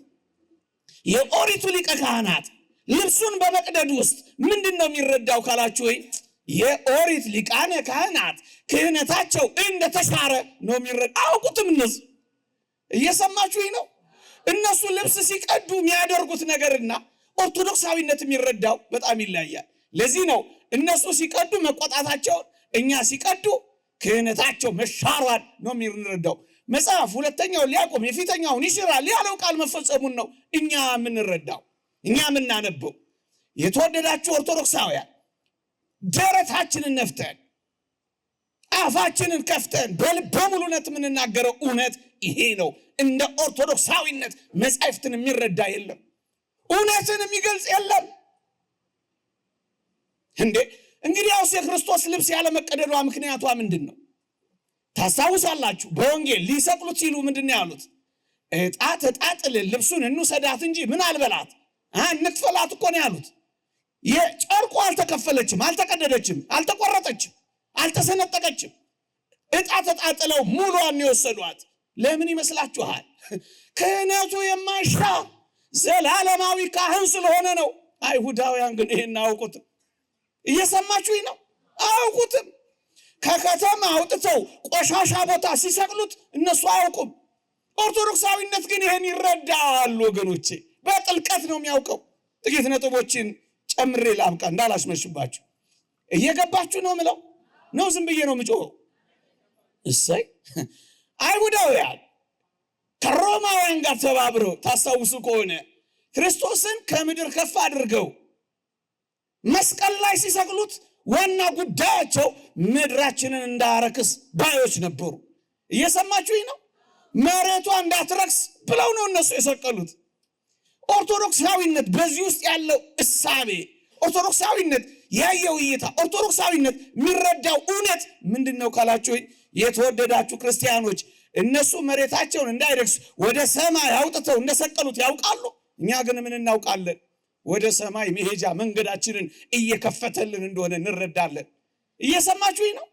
የኦሪቱ ሊቀ ካህናት ልብሱን በመቅደድ ውስጥ ምንድነው የሚረዳው ካላችሁ ወይ የኦሪት ሊቃነ ካህናት ክህነታቸው እንደተሻረ ነው የሚረዳ። አውቁትም እነዚህ እየሰማችሁ ነው። እነሱ ልብስ ሲቀዱ የሚያደርጉት ነገርና ኦርቶዶክሳዊነት የሚረዳው በጣም ይለያያል። ለዚህ ነው እነሱ ሲቀዱ መቆጣታቸውን፣ እኛ ሲቀዱ ክህነታቸው መሻሯን ነው የሚረዳው። መጽሐፍ ሁለተኛውን ሊያቆም የፊተኛውን ይሽራል ያለው ቃል መፈጸሙን ነው እኛ የምንረዳው፣ እኛ የምናነበው። የተወደዳችሁ ኦርቶዶክሳውያን ደረታችንን ነፍተን አፋችንን ከፍተን በሙሉነት የምንናገረው እውነት ይሄ ነው። እንደ ኦርቶዶክሳዊነት መጻሕፍትን የሚረዳ የለም፣ እውነትን የሚገልጽ የለም። እንግዲያውስ የክርስቶስ ልብስ ያለመቀደዷ ምክንያቷ ምንድን ነው? ታስታውሳላችሁ። በወንጌል ሊሰቅሉት ሲሉ ምንድን ነው ያሉት? ዕጣ ተጣጥልን ልብሱን እንውሰዳት እንጂ ምን አልበላት እንክፈላት እኮ ነው ያሉት። የጨርቁ አልተከፈለችም፣ አልተቀደደችም፣ አልተቆረጠችም፣ አልተሰነጠቀችም። ዕጣ ተጣጥለው ሙሉዋን የወሰዷት ለምን ይመስላችኋል? ክህነቱ የማይሻ ዘላለማዊ ካህን ስለሆነ ነው። አይሁዳውያን ግን ይሄን አያውቁትም። እየሰማችሁኝ ነው? አያውቁትም። ከከተማ አውጥተው ቆሻሻ ቦታ ሲሰቅሉት እነሱ አያውቁም። ኦርቶዶክሳዊነት ግን ይሄን ይረዳል ወገኖቼ፣ በጥልቀት ነው የሚያውቀው። ጥቂት ነጥቦችን ጨምሬ ላብቃ እንዳላስመሽባችሁ። እየገባችሁ ነው ምለው ነው? ዝም ብዬ ነው ምጮኸው? እሰይ። አይሁዳውያን ከሮማውያን ጋር ተባብረው ታስታውሱ ከሆነ ክርስቶስን ከምድር ከፍ አድርገው መስቀል ላይ ሲሰቅሉት ዋና ጉዳያቸው ምድራችንን እንዳረክስ ባዮች ነበሩ። እየሰማችሁኝ ነው? መሬቷ እንዳትረክስ ብለው ነው እነሱ የሰቀሉት። ኦርቶዶክሳዊነት በዚህ ውስጥ ያለው እሳቤ፣ ኦርቶዶክሳዊነት ያየው እይታ፣ ኦርቶዶክሳዊነት የሚረዳው እውነት ምንድነው ካላችሁኝ፣ የተወደዳችሁ ክርስቲያኖች እነሱ መሬታቸውን እንዳይረክስ ወደ ሰማይ አውጥተው እንደሰቀሉት ያውቃሉ። እኛ ግን ምን እናውቃለን? ወደ ሰማይ መሄጃ መንገዳችንን እየከፈተልን እንደሆነ እንረዳለን። እየሰማችሁኝ ነው?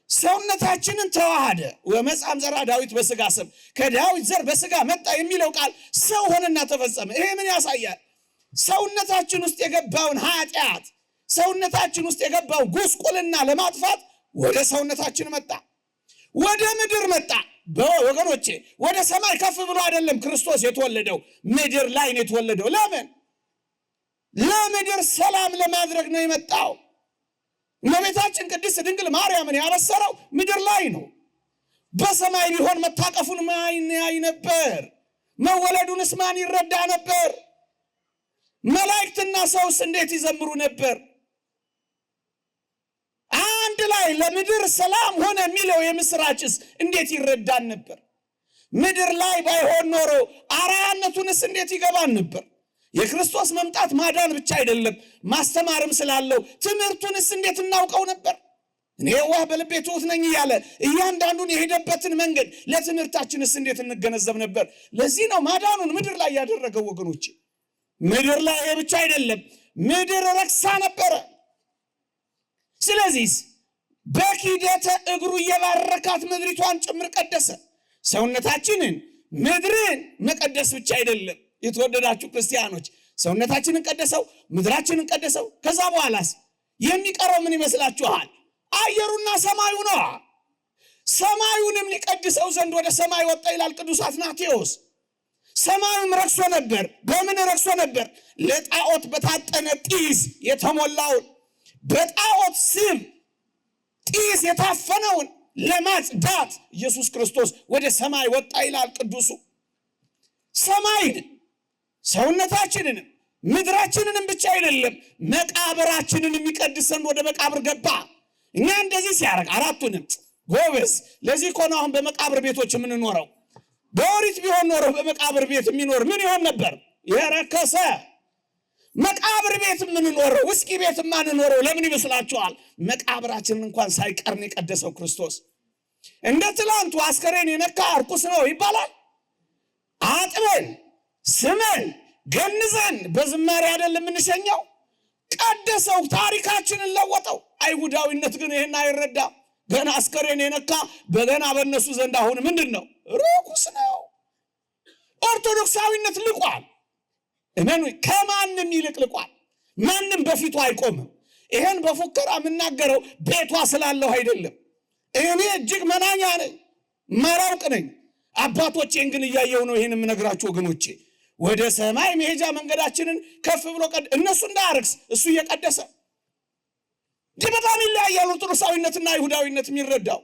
ሰውነታችንን ተዋሃደ ወመጻም ዘራ ዳዊት በስጋ ስም፣ ከዳዊት ዘር በስጋ መጣ የሚለው ቃል ሰው ሆነና ተፈጸመ። ይሄ ምን ያሳያል? ሰውነታችን ውስጥ የገባውን ኃጢአት፣ ሰውነታችን ውስጥ የገባውን ጉስቁልና ለማጥፋት ወደ ሰውነታችን መጣ፣ ወደ ምድር መጣ። በወገኖቼ ወደ ሰማይ ከፍ ብሎ አይደለም ክርስቶስ የተወለደው፣ ምድር ላይ ነው የተወለደው። ለምን? ለምድር ሰላም ለማድረግ ነው የመጣው። እመቤታችን ቅድስት ድንግል ማርያምን ያበሰረው ምድር ላይ ነው። በሰማይ ቢሆን መታቀፉን ማን ያይ ነበር? መወለዱንስ ማን ይረዳ ነበር? መላእክትና ሰውስ እንዴት ይዘምሩ ነበር? አንድ ላይ ለምድር ሰላም ሆነ የሚለው የምስራችስ እንዴት ይረዳን ነበር? ምድር ላይ ባይሆን ኖሮ አርአያነቱንስ እንዴት ይገባን ነበር? የክርስቶስ መምጣት ማዳን ብቻ አይደለም ማስተማርም ስላለው ትምህርቱንስ እንዴት እናውቀው ነበር? እኔ የዋህ በልቤ ትሑት ነኝ እያለ እያንዳንዱን የሄደበትን መንገድ ለትምህርታችንስ እንዴት እንገነዘብ ነበር? ለዚህ ነው ማዳኑን ምድር ላይ ያደረገው። ወገኖች ምድር ላይ ይሄ ብቻ አይደለም፣ ምድር ረክሳ ነበረ። ስለዚህ በኪደተ እግሩ እየባረካት ምድሪቷን ጭምር ቀደሰ። ሰውነታችንን ምድርን መቀደስ ብቻ አይደለም የተወደዳችሁ ክርስቲያኖች፣ ሰውነታችንን ቀደሰው፣ ምድራችንን ቀደሰው። ከዛ በኋላስ የሚቀረው ምን ይመስላችኋል? አየሩና ሰማዩ ነው። ሰማዩንም ሊቀድሰው ዘንድ ወደ ሰማይ ወጣ ይላል ቅዱስ አትናቴዎስ። ሰማዩም ረክሶ ነበር። በምን ረክሶ ነበር? ለጣዖት በታጠነ ጢስ የተሞላውን፣ በጣዖት ስም ጢስ የታፈነውን ለማጽዳት ኢየሱስ ክርስቶስ ወደ ሰማይ ወጣ ይላል ቅዱሱ። ሰማይን ሰውነታችንንም ምድራችንንም ብቻ አይደለም መቃብራችንን የሚቀድሰን ወደ መቃብር ገባ። እኛ እንደዚህ ሲያደርግ አራቱንም ጎበዝ። ለዚህ እኮ ነው አሁን በመቃብር ቤቶች የምንኖረው። በኦሪት ቢሆን ኖሮ በመቃብር ቤት የሚኖር ምን ይሆን ነበር? የረከሰ። መቃብር ቤት የምንኖረው ውስኪ ቤት የማንኖረው ለምን ይመስላችኋል? መቃብራችንን እንኳን ሳይቀርን የቀደሰው ክርስቶስ። እንደ ትላንቱ አስከሬን የነካ እርኩስ ነው ይባላል? አጥበን ስመን ገንዘን በዝማሬ አይደል የምንሸኘው? ቀደሰው፣ ታሪካችንን ለወጠው። አይሁዳዊነት ግን ይሄን አይረዳም። ገና አስከሬን የነካ በገና በእነሱ ዘንድ አሁን ምንድን ነው? ርኩስ ነው። ኦርቶዶክሳዊነት ልቋል። እመኑ፣ ከማንም ይልቅ ልቋል። ማንም በፊቱ አይቆምም። ይሄን በፉከራ የምናገረው ቤቷ ስላለሁ አይደለም። እኔ እጅግ መናኛ ነኝ፣ መራውቅ ነኝ። አባቶቼን ግን እያየው ነው ይሄን የምነግራችሁ ወገኖቼ። ወደ ሰማይ መሄጃ መንገዳችንን ከፍ ብሎ እነሱ እንዳያረክስ እሱ እየቀደሰ በጣም ይለያያል። ኦርቶዶክሳዊነትና አይሁዳዊነት የሚረዳው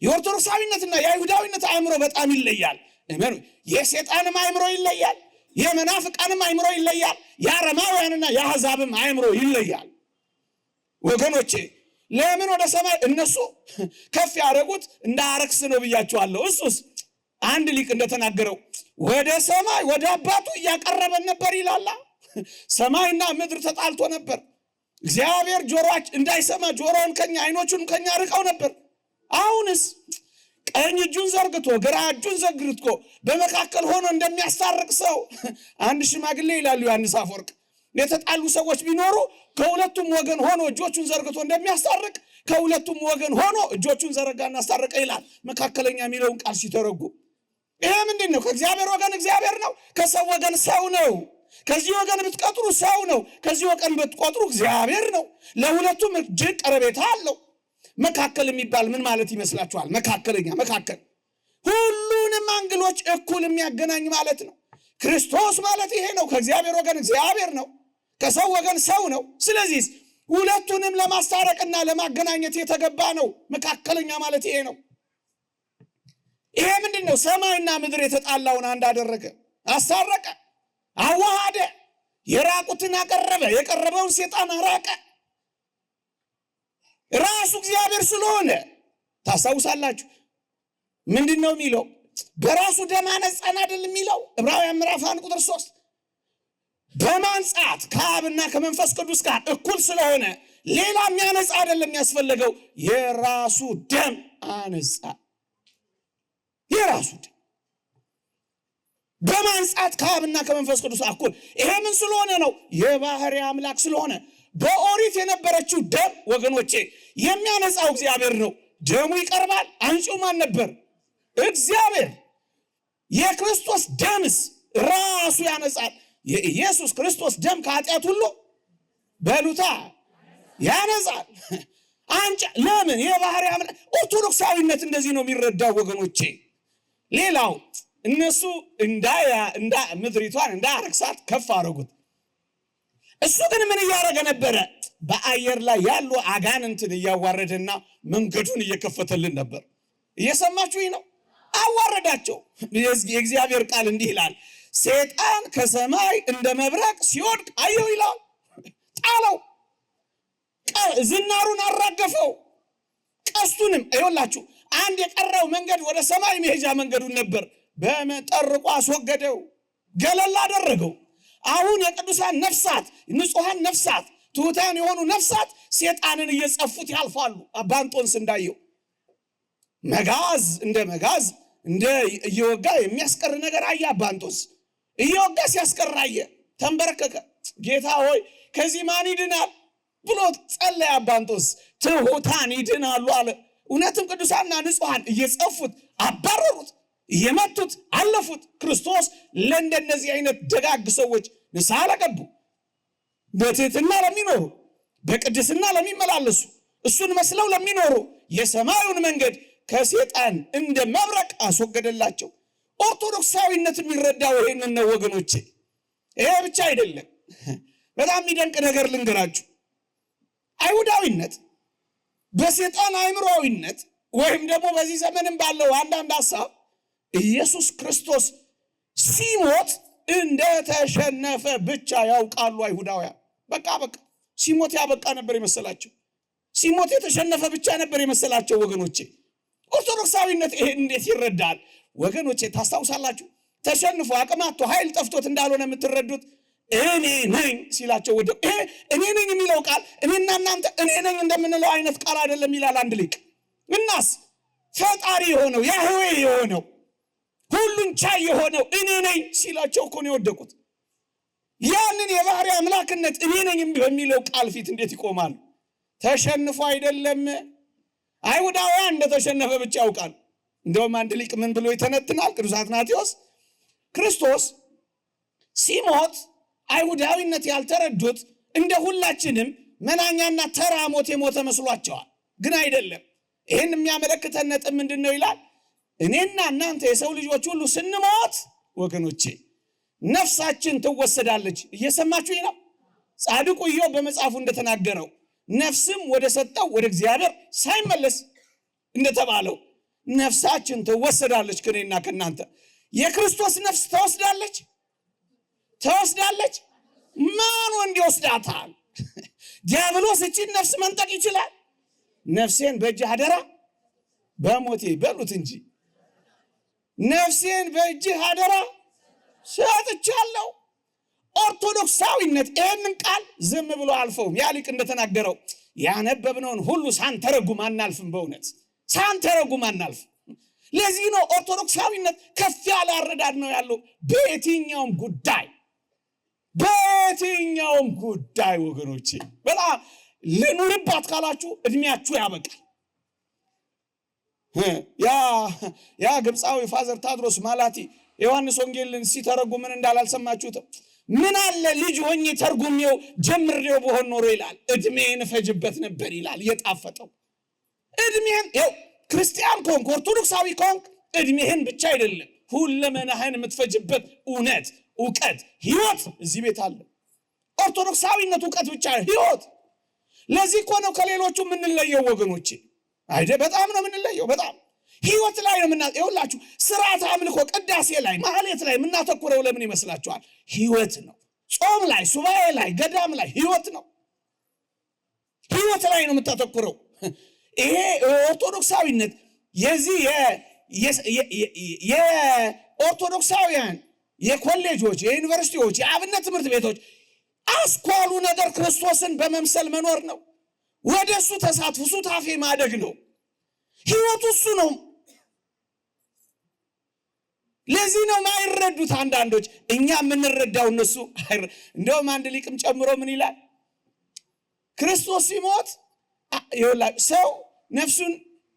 የኦርቶዶክሳዊነትና የአይሁዳዊነት አእምሮ በጣም ይለያል። እመኑ፣ የሰይጣንም አእምሮ ይለያል፣ የመናፍቃንም አእምሮ ይለያል፣ የአረማውያንና የአሕዛብም አእምሮ ይለያል። ወገኖቼ ለምን ወደ ሰማይ እነሱ ከፍ ያደረጉት እንዳያረክስ ነው ብያቸዋለሁ። እሱስ አንድ ሊቅ እንደተናገረው ወደ ሰማይ ወደ አባቱ እያቀረበን ነበር ይላላ። ሰማይና ምድር ተጣልቶ ነበር። እግዚአብሔር ጆሮአችን እንዳይሰማ ጆሮውን ከኛ አይኖቹን ከኛ ርቀው ነበር። አሁንስ ቀኝ እጁን ዘርግቶ ግራ እጁን ዘርግቶ በመካከል ሆኖ እንደሚያስታርቅ ሰው አንድ ሽማግሌ ይላሉ ዮሐንስ አፈወርቅ፣ የተጣሉ ሰዎች ቢኖሩ ከሁለቱም ወገን ሆኖ እጆቹን ዘርግቶ እንደሚያስታርቅ ከሁለቱም ወገን ሆኖ እጆቹን ዘረጋና አስታረቀ ይላል። መካከለኛ የሚለውን ቃል ሲተረጉ ይሄ ምንድን ነው? ከእግዚአብሔር ወገን እግዚአብሔር ነው፣ ከሰው ወገን ሰው ነው። ከዚህ ወገን ብትቆጥሩ ሰው ነው፣ ከዚህ ወገን ብትቆጥሩ እግዚአብሔር ነው። ለሁለቱም እጅግ ቀረቤታ አለው። መካከል የሚባል ምን ማለት ይመስላችኋል? መካከለኛ፣ መካከል ሁሉንም አንግሎች እኩል የሚያገናኝ ማለት ነው። ክርስቶስ ማለት ይሄ ነው። ከእግዚአብሔር ወገን እግዚአብሔር ነው፣ ከሰው ወገን ሰው ነው። ስለዚህ ሁለቱንም ለማስታረቅና ለማገናኘት የተገባ ነው። መካከለኛ ማለት ይሄ ነው። ይሄ ምንድን ነው? ሰማይና ምድር የተጣላውን አንድ አደረገ፣ አስታረቀ፣ አዋሃደ። የራቁትን አቀረበ፣ የቀረበውን ሰይጣን አራቀ። ራሱ እግዚአብሔር ስለሆነ ታስታውሳላችሁ። ምንድን ነው የሚለው? በራሱ ደም አነጻን አይደል የሚለው ዕብራውያን ምዕራፍ 1 ቁጥር 3 በማንጻት ከአብና ከመንፈስ ቅዱስ ጋር እኩል ስለሆነ ሌላ የሚያነጻ አይደለም የሚያስፈልገው፣ የራሱ ደም አነጻ። የራሱ ደም በማንጻት ከአብና ከመንፈስ ቅዱስ እኩል። ይሄ ምን ስለሆነ ነው? የባህሪ አምላክ ስለሆነ። በኦሪት የነበረችው ደም ወገኖቼ የሚያነጻው እግዚአብሔር ነው። ደሙ ይቀርባል። አንጪው ማን ነበር? እግዚአብሔር። የክርስቶስ ደምስ ራሱ ያነጻል። የኢየሱስ ክርስቶስ ደም ከኃጢአት ሁሉ በሉታ ያነጻል። ለምን የባህሪ አምላክ ኦርቶዶክሳዊነት እንደዚህ ነው የሚረዳው ወገኖቼ። ሌላው እነሱ ምድሪቷን እንዳያረክሳት ከፍ አደረጉት። እሱ ግን ምን እያደረገ ነበረ? በአየር ላይ ያሉ አጋንንትን እያዋረደና መንገዱን እየከፈተልን ነበር። እየሰማችሁኝ ነው? አዋረዳቸው። የእግዚአብሔር ቃል እንዲህ ይላል፣ ሰይጣን ከሰማይ እንደ መብረቅ ሲወድቅ አየው ይላል። ጣለው፣ ዝናሩን አራገፈው፣ ቀስቱንም ይኸውላችሁ አንድ የቀረው መንገድ ወደ ሰማይ መሄጃ መንገዱን ነበር በመጠርቆ አስወገደው፣ ገለል አደረገው። አሁን የቅዱሳን ነፍሳት፣ ንጹሐን ነፍሳት፣ ትሑታን የሆኑ ነፍሳት ሰይጣንን እየጸፉት ያልፋሉ። አባ እንጦንስ እንዳየው መጋዝ እንደ እየወጋ የሚያስቀር ነገር አየ። አባ እንጦንስ እየወጋ ሲያስቀር አየ። ተንበረከከ። ጌታ ሆይ ከዚህ ማን ይድናል ብሎ ጸለየ። አባ እንጦንስ ትሑታን ይድናሉ አለ። እውነትም ቅዱሳንና ንጹሐን እየጸፉት አባረሩት፣ እየመቱት አለፉት። ክርስቶስ ለእንደነዚህ አይነት ደጋግ ሰዎች ንስሐ ለገቡ፣ በትሕትና ለሚኖሩ፣ በቅድስና ለሚመላለሱ፣ እሱን መስለው ለሚኖሩ የሰማዩን መንገድ ከሰይጣን እንደ መብረቅ አስወገደላቸው። ኦርቶዶክሳዊነት የሚረዳው ይሄንን ነው ወገኖቼ። ይሄ ብቻ አይደለም። በጣም የሚደንቅ ነገር ልንገራችሁ። አይሁዳዊነት በሰይጣን አእምሮዊነት ወይም ደግሞ በዚህ ዘመንም ባለው አንዳንድ ሐሳብ ኢየሱስ ክርስቶስ ሲሞት እንደተሸነፈ ብቻ ያውቃሉ አይሁዳውያን። በቃ ሲሞት ያበቃ ነበር የመሰላቸው። ሲሞት የተሸነፈ ብቻ ነበር የመሰላቸው ወገኖቼ። ኦርቶዶክሳዊነት ይሄን እንዴት ይረዳል ወገኖቼ? ታስታውሳላችሁ? ተሸንፎ አቅማቶ ኃይል ጠፍቶት እንዳልሆነ የምትረዱት እኔ ነኝ ሲላቸው ወደ እኔ ነኝ የሚለው ቃል እኔና እናንተ እኔ ነኝ እንደምንለው አይነት ቃል አይደለም ይላል አንድ ሊቅ። እናስ ፈጣሪ የሆነው ያህዌ የሆነው ሁሉን ቻይ የሆነው እኔ ነኝ ሲላቸው እኮ ነው የወደቁት። ያንን የባህሪ አምላክነት እኔ ነኝ በሚለው ቃል ፊት እንዴት ይቆማሉ? ተሸንፎ አይደለም። አይሁዳውያን እንደተሸነፈ ብቻ ያውቃል። እንደውም አንድ ሊቅ ምን ብሎ ይተነትናል? ቅዱስ አትናቴዎስ ክርስቶስ ሲሞት አይሁዳዊነት ያልተረዱት እንደ ሁላችንም መናኛና ተራ ሞት የሞተ መስሏቸዋል። ግን አይደለም። ይህን የሚያመለክተን ነጥብ ምንድን ነው ይላል? እኔና እናንተ የሰው ልጆች ሁሉ ስንሞት ወገኖቼ ነፍሳችን ትወሰዳለች። እየሰማችሁኝ ነው? ጻድቁ ኢዮብ በመጽሐፉ እንደተናገረው ነፍስም ወደ ሰጠው ወደ እግዚአብሔር ሳይመለስ እንደተባለው ነፍሳችን ትወሰዳለች ከኔና ከናንተ። የክርስቶስ ነፍስ ተወስዳለች። ማን ወንድ ይወስዳታል? ዲያብሎስ እቺን ነፍስ መንጠቅ ይችላል? ነፍሴን በእጅህ አደራ በሞቴ በሉት እንጂ ነፍሴን በእጅህ አደራ ሰጥቻለሁ። ኦርቶዶክሳዊነት ይህንን ቃል ዝም ብሎ አልፈውም። ያ ሊቅ እንደተናገረው ያነበብነውን ሁሉ ሳንተረጉም አናልፍም። በእውነት ሳንተረጉም አናልፍም። ለዚህ ነው ኦርቶዶክሳዊነት ከፍ ያለ አረዳድ ነው ያለው በየትኛውም ጉዳይ ወገኖቼ። በጣም ልኑርባት ካላችሁ እድሜያችሁ ያበቃል። ያ ግብፃዊ ፋዘር ታድሮስ ማላቲ ዮሐንስ ወንጌልን ሲተረጉም ምን እንዳላልሰማችሁትም? ምን አለ ልጅ ሆኜ ተርጉሜው ጀምሬው በሆን ኖሮ ይላል እድሜን እፈጅበት ነበር ይላል። የጣፈጠው እድሜን ክርስቲያን ከሆንክ ኦርቶዶክሳዊ ከሆንክ እድሜህን ብቻ አይደለም ሁለመናህን የምትፈጅበት እውነት፣ እውቀት፣ ህይወት እዚህ ቤት አለ። ኦርቶዶክሳዊነት እውቀት ብቻ ህይወት። ለዚህ እኮ ነው ከሌሎቹ የምንለየው ወገኖቼ። በጣም ነው የምንለየው። በጣም ህይወት ላይ ነው ይኸውላችሁ ስርዓት አምልኮ ቅዳሴ ላይ ማህሌት ላይ የምናተኩረው ለምን ይመስላችኋል? ህይወት ነው። ጾም ላይ ሱባኤ ላይ ገዳም ላይ ህይወት ነው። ህይወት ላይ ነው የምታተኩረው። ይሄ ኦርቶዶክሳዊነት የዚህ የኦርቶዶክሳውያን የኮሌጆች፣ የዩኒቨርሲቲዎች፣ የአብነት ትምህርት ቤቶች አስኳሉ ነገር ክርስቶስን በመምሰል መኖር ነው። ወደ እሱ ተሳትፎ ሱታፌ ማደግ ነው። ህይወቱ እሱ ነው። ለዚህ ነው ማይረዱት አንዳንዶች። እኛ የምንረዳው እነሱ እንደውም አንድ ሊቅም ጨምሮ ምን ይላል? ክርስቶስ ሲሞት ሰው ነፍሱን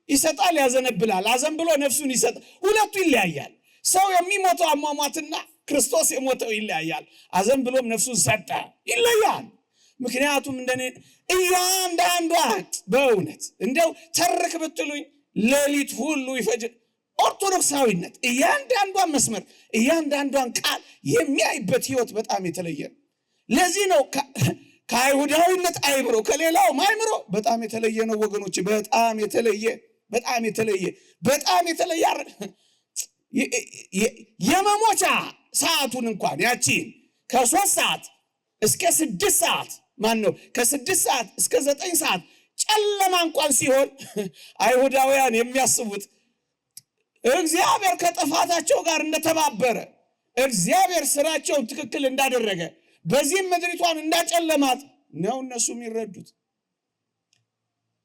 ይሰጣል፣ ያዘነብላል። አዘንብሎ ነፍሱን ይሰጣል። ሁለቱ ይለያያል። ሰው የሚሞተው አሟሟትና ክርስቶስ የሞተው ይለያያል። አዘንብሎም ነፍሱን ሰጠ፣ ይለያል። ምክንያቱም እንደኔ እያንዳንዷ በእውነት እንደው ተርክ ብትሉኝ ሌሊት ሁሉ ይፈጅ። ኦርቶዶክሳዊነት እያንዳንዷን መስመር እያንዳንዷን ቃል የሚያይበት ህይወት በጣም የተለየ ነው። ለዚህ ነው ከአይሁዳዊነት አእምሮ ከሌላው አእምሮ በጣም የተለየ ነው ወገኖች። በጣም የተለየ የመሞቻ ሰዓቱን እንኳን ያቺን ከ3 ሰዓት እስከ 6 ሰዓት ከ6 ሰዓት እስከ 9 ሰዓት ጨለማ እንኳን ሲሆን አይሁዳውያን የሚያስቡት እግዚአብሔር ከጥፋታቸው ጋር እንደተባበረ፣ እግዚአብሔር ስራቸውን ትክክል እንዳደረገ፣ በዚህም ምድሪቷን እንዳጨለማት ነው እነሱ የሚረዱት።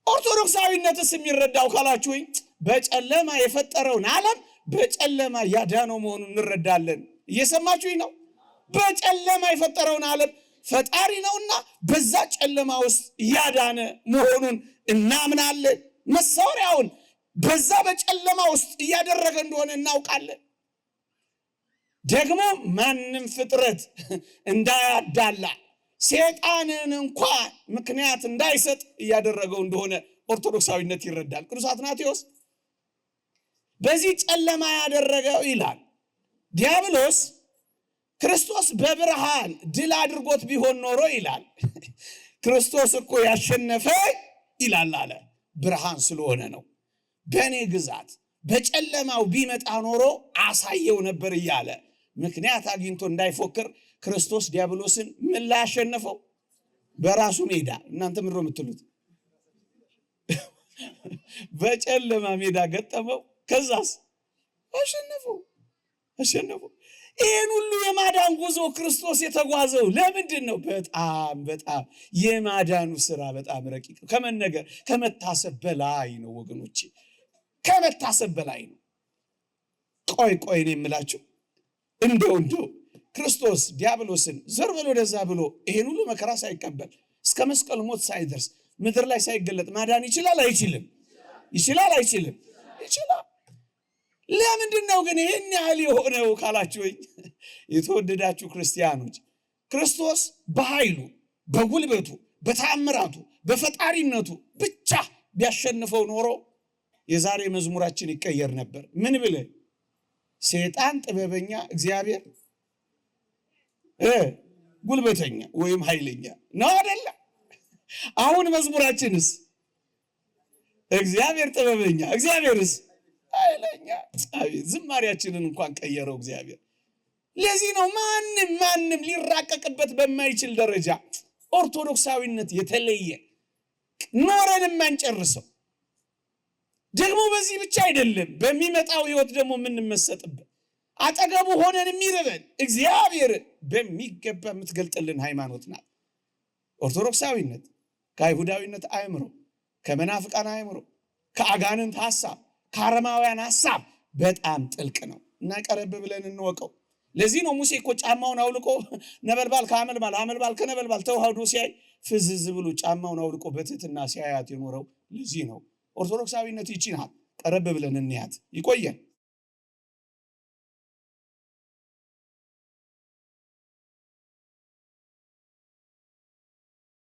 ኦርቶዶክሳዊነትስ የሚረዳው ካላችሁኝ በጨለማ የፈጠረውን ዓለም በጨለማ ያዳነው መሆኑን እንረዳለን። እየሰማችሁኝ ነው? በጨለማ የፈጠረውን ዓለም ፈጣሪ ነውና በዛ ጨለማ ውስጥ ያዳነ መሆኑን እናምናለን። መሳሪያውን በዛ በጨለማ ውስጥ እያደረገ እንደሆነ እናውቃለን። ደግሞ ማንም ፍጥረት እንዳያዳላ ሰይጣንን እንኳን ምክንያት እንዳይሰጥ እያደረገው እንደሆነ ኦርቶዶክሳዊነት ይረዳል። ቅዱስ አትናቴዎስ በዚህ ጨለማ ያደረገው ይላል ዲያብሎስ ክርስቶስ በብርሃን ድል አድርጎት ቢሆን ኖሮ ይላል ክርስቶስ እኮ ያሸነፈ ይላል አለ ብርሃን ስለሆነ ነው። በእኔ ግዛት በጨለማው ቢመጣ ኖሮ አሳየው ነበር እያለ ምክንያት አግኝቶ እንዳይፎክር ክርስቶስ ዲያብሎስን ምን ላይ አሸነፈው? በራሱ ሜዳ። እናንተ ምንድን ነው የምትሉት? በጨለማ ሜዳ ገጠመው። ከዛስ አሸነፈው። ይህን ሁሉ የማዳን ጉዞ ክርስቶስ የተጓዘው ለምንድን ነው? በጣም የማዳኑ ስራ በጣም ረቂቅ ነው። ከመነገር ከመታሰብ በላይ ነው ወገኖቼ፣ ከመታሰብ በላይ ነው። ቆይ እኔ የምላችሁ እንደው ክርስቶስ ዲያብሎስን ዘር ብሎ ወደዛ ብሎ ይሄን ሁሉ መከራ ሳይቀበል እስከ መስቀል ሞት ሳይደርስ ምድር ላይ ሳይገለጥ ማዳን ይችላል አይችልም? ይችላል። ለምንድን ነው ግን ይሄን ያህል የሆነው ካላችሁ፣ የተወደዳችሁ ክርስቲያኖች ክርስቶስ በኃይሉ በጉልበቱ በተአምራቱ በፈጣሪነቱ ብቻ ቢያሸንፈው ኖሮ የዛሬ መዝሙራችን ይቀየር ነበር። ምን ብለ? ሰይጣን ጥበበኛ፣ እግዚአብሔር ጉልበተኛ ወይም ኃይለኛ ነው አይደለ? አሁን መዝሙራችንስ እግዚአብሔር ጥበበኛ፣ እግዚአብሔርስ ኃይለኛ። ዝማሪያችንን እንኳን ቀየረው እግዚአብሔር። ለዚህ ነው ማንም ሊራቀቅበት በማይችል ደረጃ ኦርቶዶክሳዊነት የተለየ ኖረን የማንጨርሰው። ደግሞ በዚህ ብቻ አይደለም፣ በሚመጣው ህይወት ደግሞ የምንመሰጥበት አጠገቡ ሆነን የሚርበን እግዚአብሔር በሚገባ የምትገልጥልን ሃይማኖት ናት ኦርቶዶክሳዊነት። ከአይሁዳዊነት አእምሮ፣ ከመናፍቃን አእምሮ፣ ከአጋንንት ሐሳብ፣ ከአረማውያን ሐሳብ በጣም ጥልቅ ነው እና ቀረብ ብለን እንወቀው። ለዚህ ነው ሙሴ እኮ ጫማውን አውልቆ ነበልባል ከአመልባል አመልባል ከነበልባል ተዋህዶ ሲያይ ፍዝዝ ብሎ ጫማውን አውልቆ በትህትና ሲያያት የኖረው ለዚህ ነው። ኦርቶዶክሳዊነት ይቺ ናት። ቀረብ ብለን እንያት። ይቆየን።